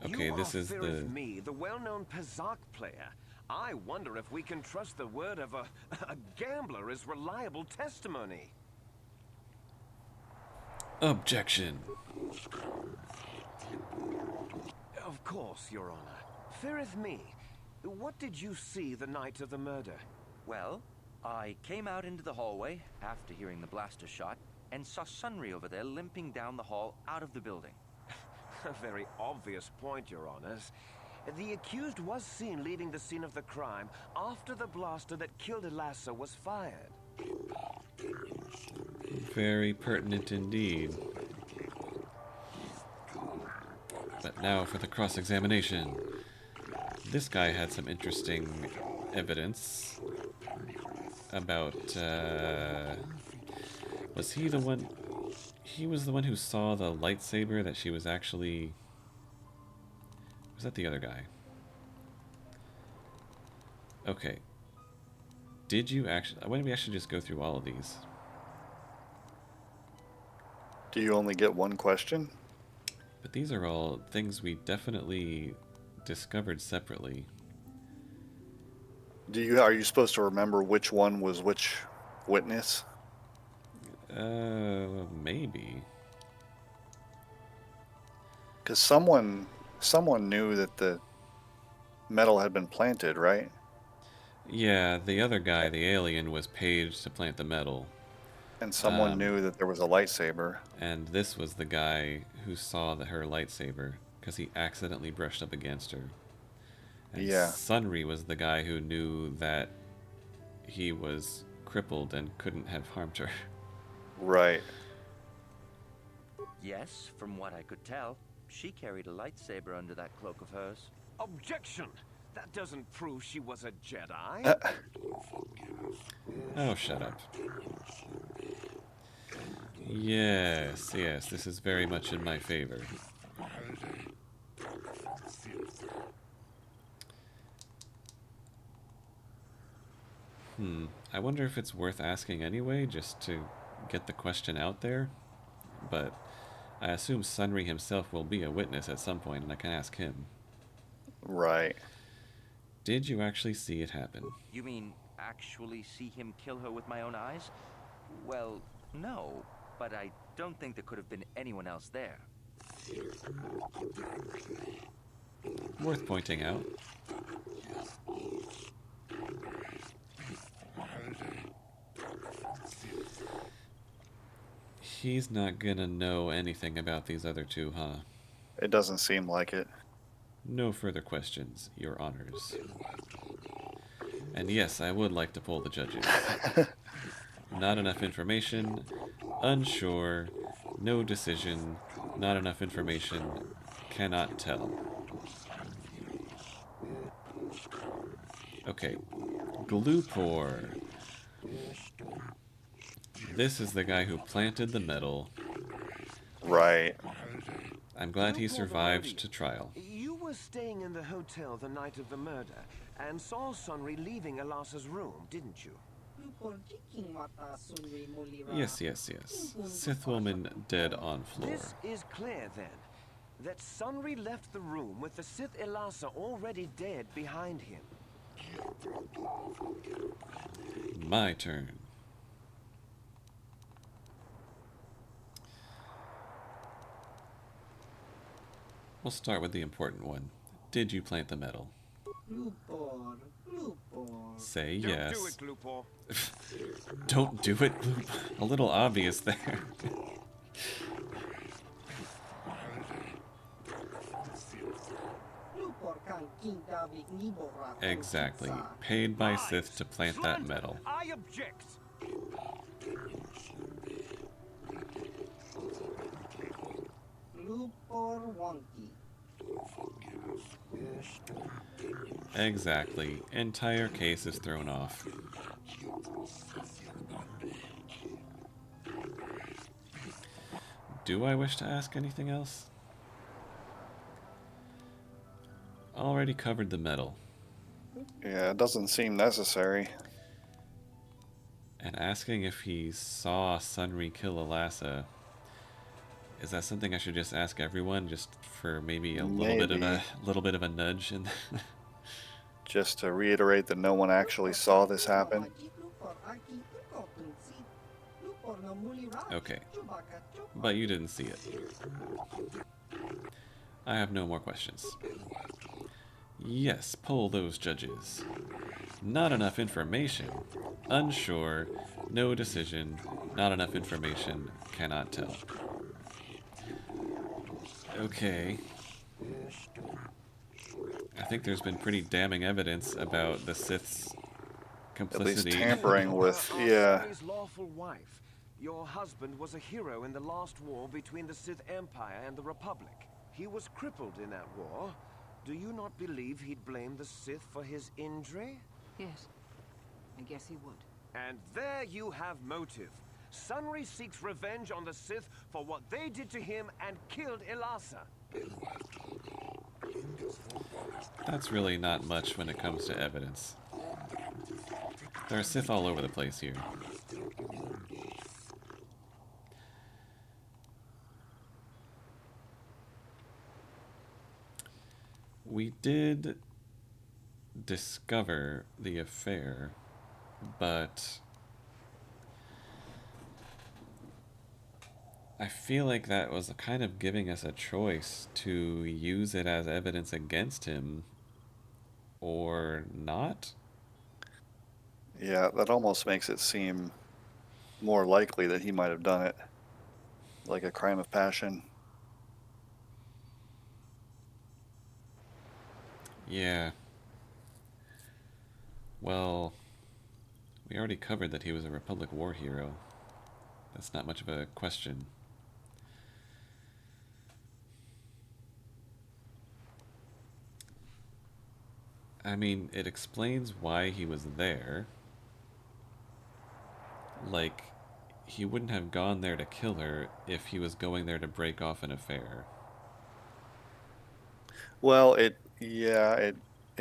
Okay, this is the... me, the well-known Pazak player. I wonder if we can trust the word of a gambler as reliable testimony. Objection. Of course, Your Honor. Feareth me. What did you see the night of the murder? Well, I came out into the hallway after hearing the blaster shot and saw Sunry over there limping down the hall out of the building. A very obvious point, Your Honors. The accused was seen leaving the scene of the crime after the blaster that killed Alassa was fired. Very pertinent indeed. But now for the cross-examination. this guy had some interesting evidence about, was he the one, he was the one who saw the lightsaber that she was actually, was that the other guy? Okay. Did you actually, why don't we actually just go through all of these? Do you only get one question? But these are all things we definitely discovered separately. Are you supposed to remember which one was which witness? Maybe. Because someone knew that the metal had been planted, right? Yeah, the other guy, the alien, was paid to plant the metal. And someone knew that there was a lightsaber. And this was the guy who saw her lightsaber, because he accidentally brushed up against her. And Yeah. Sunry was the guy who knew that he was crippled and couldn't have harmed her. Right. Yes, from what I could tell, she carried a lightsaber under that cloak of hers. Objection! That doesn't prove she was a Jedi. Oh, shut up. Yes, yes, this is very much in my favor. I wonder if it's worth asking anyway, just to get the question out there. But I assume Sunry himself will be a witness at some point, and I can ask him. Right. Did you actually see it happen? You mean actually see him kill her with my own eyes? Well, no, but I don't think there could have been anyone else there. Worth pointing out. He's not gonna know anything about these other two, huh? It doesn't seem like it. No further questions, Your Honors. And yes, I would like to poll the judges. Not enough information, unsure, no decision, not enough information, cannot tell. Okay, Glupor. This is the guy who planted the metal. Right. I'm glad he survived to trial. You were staying in the hotel the night of the murder and saw Sunry leaving Alasa's room, didn't you? Yes, yes, yes. Sith woman dead on floor. This is clear then, that Sunry left the room with the Sith Elasa already dead behind him. My turn. We'll start with the important one. Did you plant the metal? Say yes. Don't do it, Glupor. Don't do it, Gloop. A little obvious there. Exactly. Paid by Sith to plant that metal. I object. Exactly. Entire case is thrown off. Do I wish to ask anything else? Already covered the metal. Yeah, it doesn't seem necessary. And asking if he saw Sunry kill Alasa, is that something I should just ask everyone, just for maybe a little bit of a nudge? And just to reiterate that no one actually saw this happen. Okay, but you didn't see it. I have no more questions. Yes, poll those judges. Not enough information. Unsure. No decision. Not enough information. Cannot tell. Okay. I think there's been pretty damning evidence about the Sith's complicity. At least tampering with, yeah. Sunry's lawful wife. Your husband was a hero in the last war between the Sith Empire and the Republic. He was crippled in that war, Do you not believe he'd blame the Sith for his injury? Yes. I guess he would. And there you have motive. Sunry seeks revenge on the Sith for what they did to him and killed Ilasa. That's really not much when it comes to evidence. There are Sith all over the place here. We did discover the affair, but I feel like that was kind of giving us a choice to use it as evidence against him or not. Yeah, that almost makes it seem more likely that he might have done it. Like a crime of passion. Yeah. Well, we already covered that he was a Republic war hero. That's not much of a question. I mean, it explains why he was there. Like, he wouldn't have gone there to kill her if he was going there to break off an affair. Well, it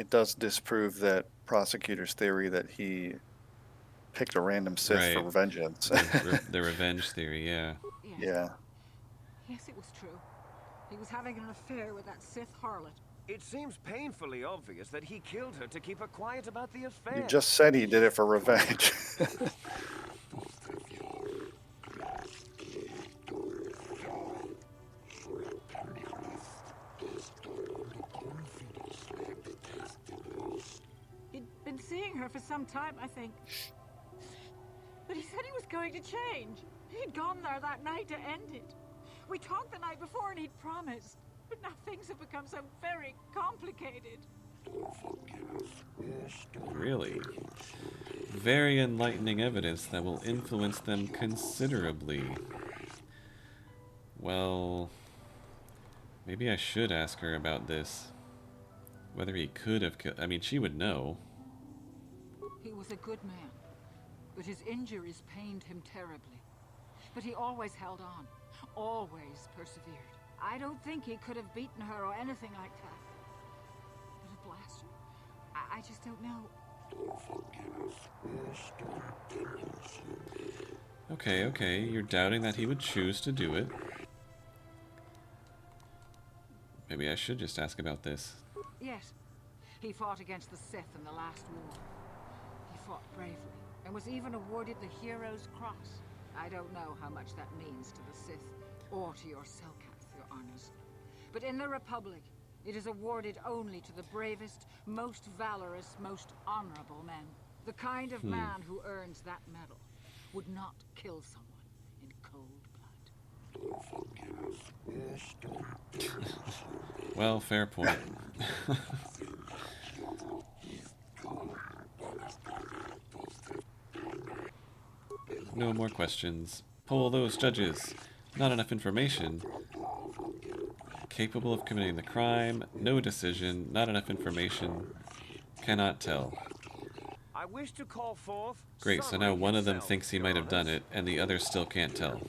does disprove that prosecutor's theory that he picked a random Sith for vengeance. The revenge theory, yeah. Yeah. Yes, it was true. He was having an affair with that Sith harlot. It seems painfully obvious that he killed her to keep her quiet about the affair. You just said he did it for revenge. He'd been seeing her for some time, I think. But he said he was going to change. He'd gone there that night to end it. We talked the night before and he'd promised. But now things have become so very complicated. Really? Very enlightening evidence that will influence them considerably. Well, maybe I should ask her about this. Whether he could have killed... I mean, she would know. He was a good man, but his injuries pained him terribly. But he always held on, always persevered. I don't think he could have beaten her or anything like that. But a blaster? I just don't know. Okay, you're doubting that he would choose to do it. Maybe I should just ask about this. Yes, he fought against the Sith in the last war. He fought bravely, and was even awarded the Hero's Cross. I don't know how much that means to the Sith, or to your Selkath, your honors. But in the Republic, it is awarded only to the bravest, most valorous, most honorable men. The kind of man who earns that medal would not kill someone in cold blood. Well, fair point. No more questions. Poll those judges. Not enough information. Capable of committing the crime. No decision. Not enough information. Cannot tell. I wish to call forth. Great, so now one of them thinks he might have done it, and the other still can't tell.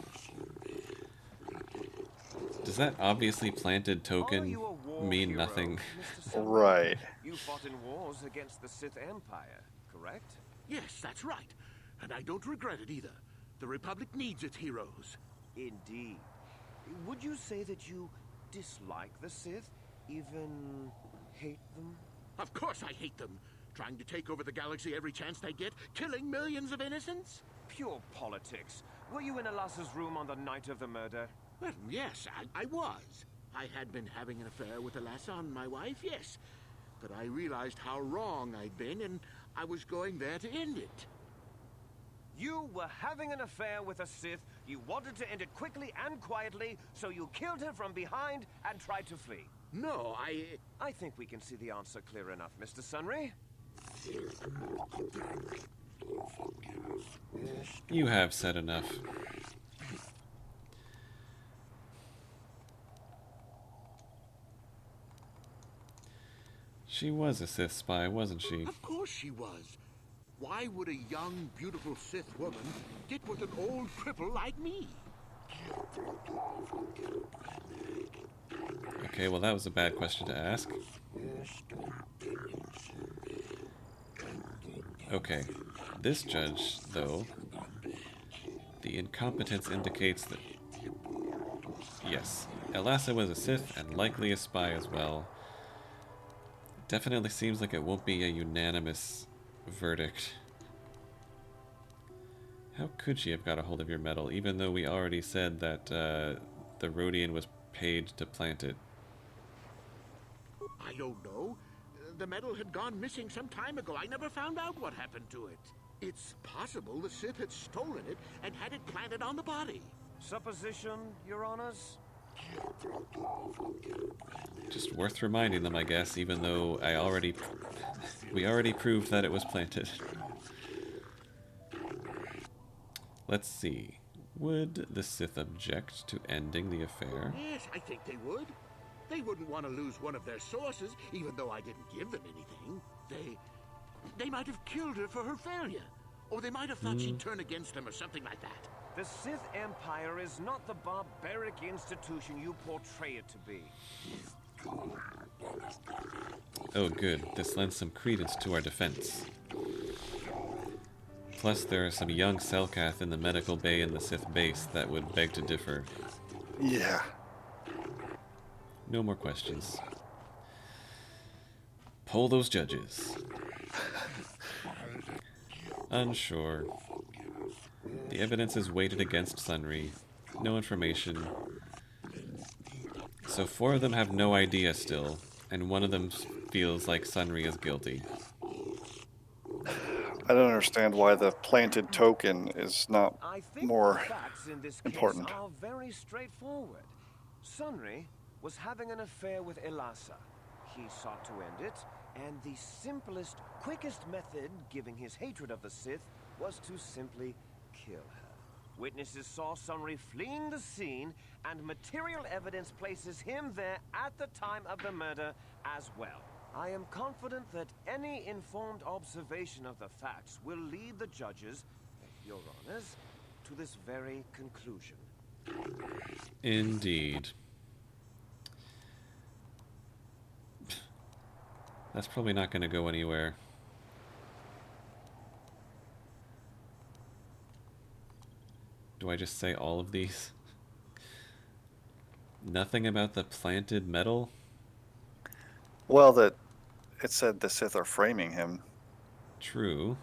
Does that obviously planted token mean nothing? Right. You fought in wars against the Sith Empire, correct? Yes, that's right. And I don't regret it either. The Republic needs its heroes. Indeed. Would you say that you dislike the Sith? Even hate them? Of course I hate them. Trying to take over the galaxy every chance they get, killing millions of innocents? Pure politics. Were you in Alasa's room on the night of the murder? Well, yes, I was. I had been having an affair with Alasa and my wife, yes. But I realized how wrong I'd been, and I was going there to end it. You were having an affair with a Sith, you wanted to end it quickly and quietly, so you killed her from behind and tried to flee. No, I think we can see the answer clear enough, Mr. Sunry. You have said enough. She was a Sith spy, wasn't she? Of course she was. Why would a young, beautiful Sith woman get with an old cripple like me? Okay, well that was a bad question to ask. Okay, this judge, though, the incompetence indicates that... Yes, Elassa was a Sith and likely a spy as well. Definitely seems like it won't be a unanimous verdict. How could she have got a hold of your metal, even though we already said that the Rhodian was paid to plant it? I don't know. The medal had gone missing some time ago. I never found out what happened to it. It's possible the Sith had stolen it and had it planted on the body. Supposition, Your Honors? Just worth reminding them, I guess, even though we already proved that it was planted. Let's see. Would the Sith object to ending the affair? Yes, I think they would. They wouldn't want to lose one of their sources, even though I didn't give them anything. They might have killed her for her failure. Or they might have thought she'd turn against them or something like that. The Sith Empire is not the barbaric institution you portray it to be. Oh good, this lends some credence to our defense. Plus there are some young Selkath in the medical bay in the Sith base that would beg to differ. Yeah. No more questions. Poll those judges. Unsure. The evidence is weighted against Sunry. No information. So 4 of them have no idea still, and 1 of them feels like Sunry is guilty. I don't understand why the planted token is not I think more the facts in this important. case are very straightforward. Sunry was having an affair with Elassa. He sought to end it, and the simplest, quickest method, given his hatred of the Sith, was to simply kill her. Witnesses saw Sunry fleeing the scene, and material evidence places him there at the time of the murder as well. I am confident that any informed observation of the facts will lead the judges, Your Honors, to this very conclusion. Indeed. That's probably not going to go anywhere. Do I just say all of these? Nothing about the planted metal? Well, that it said the Sith are framing him. True.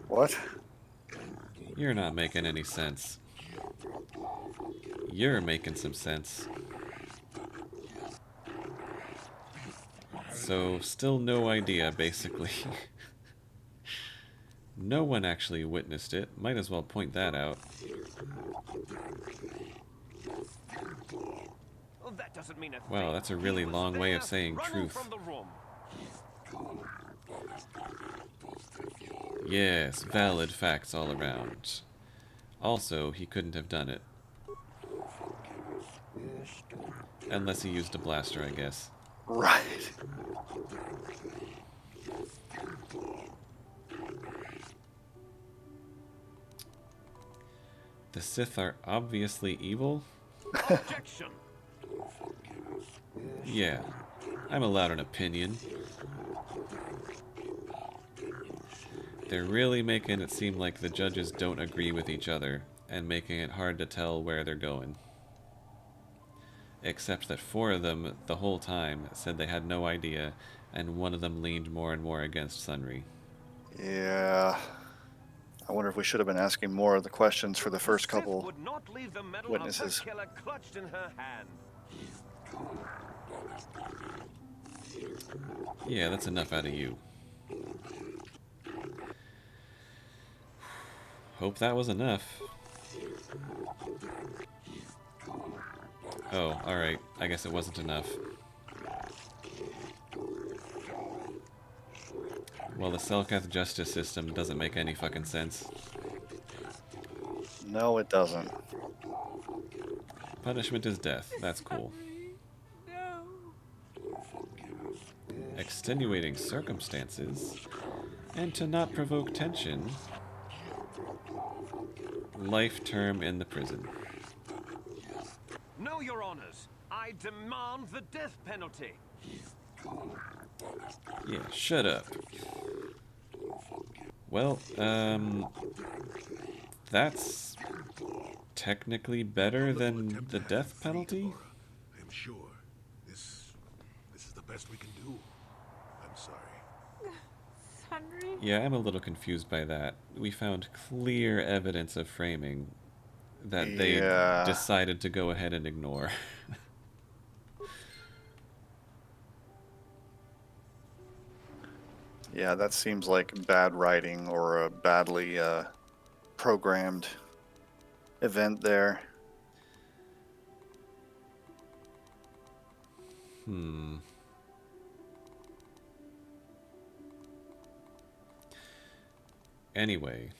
What? You're not making any sense. You're making some sense. So, still no idea, basically. No one actually witnessed it. Might as well point that out. Well, that doesn't mean a thing. Wow, that's a really He was long way there, of saying running truth. from the room. Yes, valid facts all around. Also, he couldn't have done it. Unless he used a blaster, I guess. Right. The Sith are obviously evil? Objection. Yeah, I'm allowed an opinion. They're really making it seem like the judges don't agree with each other, and making it hard to tell where they're going. Except that 4 of them, the whole time, said they had no idea, and 1 of them leaned more and more against Sunry. Yeah. I wonder if we should have been asking more of the questions for the first Sith couple would not leave the medal witnesses. of her killer clutched in her hand. Yeah, that's enough out of you. Hope that was enough. Oh, alright. I guess it wasn't enough. Well, the Selkath justice system doesn't make any fucking sense. No, it doesn't. Punishment is death. That's cool. No. Extenuating circumstances. And to not provoke tension, life term in the prison. No, Your Honors. I demand the death penalty. Yeah, shut up. Well, that's technically better than the death penalty? I'm sure. This is the best we can do. I'm sorry. Sunry? Yeah, I'm a little confused by that. We found clear evidence of framing that they decided to go ahead and ignore. Yeah, that seems like bad writing or a badly programmed event there. Anyway.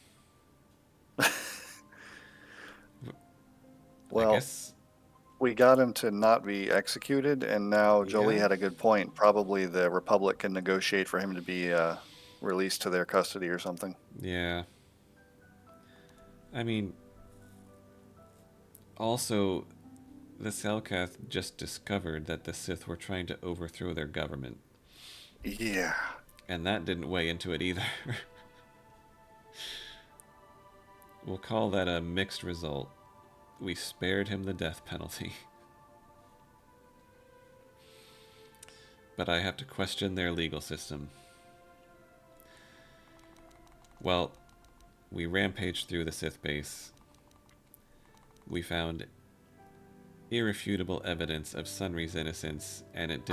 Well, I guess we got him to not be executed, and now Jolie had a good point. Probably the Republic can negotiate for him to be released to their custody or something. Yeah. I mean, also, the Selkath just discovered that the Sith were trying to overthrow their government. Yeah. And that didn't weigh into it either. We'll call that a mixed result. We spared him the death penalty. But I have to question their legal system. Well, we rampaged through the Sith base. We found irrefutable evidence of Sunry's innocence, and it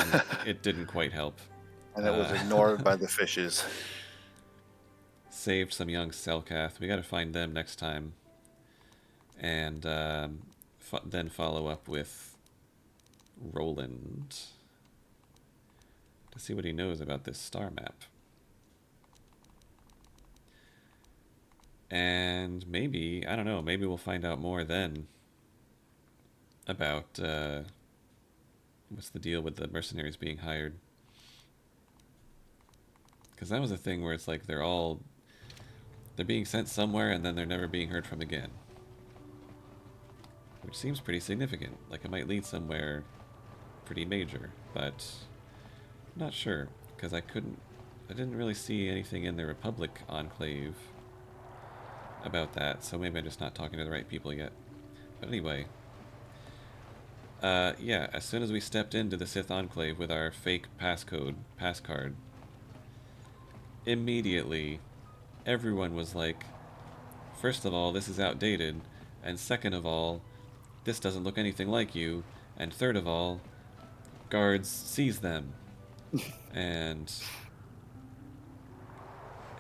didn't quite help. And it was ignored by the fishes. Saved some young Selkath. We gotta find them next time. And then follow up with Roland to see what he knows about this star map. And maybe, I don't know, maybe we'll find out more then about what's the deal with the mercenaries being hired. Because that was a thing where it's like they're being sent somewhere and then they're never being heard from again. Which seems pretty significant. Like it might lead somewhere pretty major, but I'm not sure. Because I didn't really see anything in the Republic Enclave about that, so maybe I'm just not talking to the right people yet. But anyway, yeah, as soon as we stepped into the Sith Enclave with our fake passcard, immediately everyone was like, first of all, this is outdated, and second of all, this doesn't look anything like you, and third of all, guards seize them. And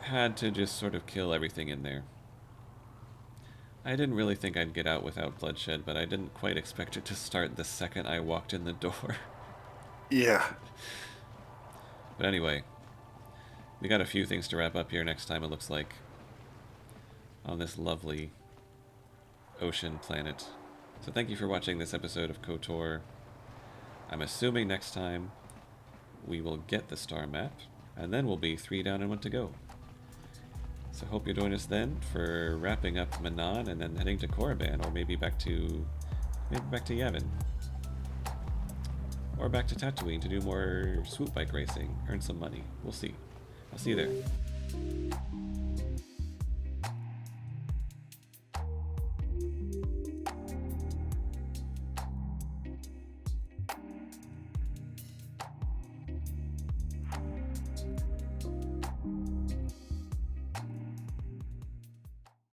had to just sort of kill everything in there. I didn't really think I'd get out without bloodshed, but I didn't quite expect it to start the second I walked in the door. Yeah. But anyway, we got a few things to wrap up here next time, it looks like, on this lovely ocean planet. So thank you for watching this episode of KOTOR. I'm assuming next time we will get the star map, and then we'll be 3 down and 1 to go. So hope you join us then for wrapping up Manaan and then heading to Korriban, or maybe back to Yavin. Or back to Tatooine to do more swoop bike racing, earn some money. We'll see. I'll see you there.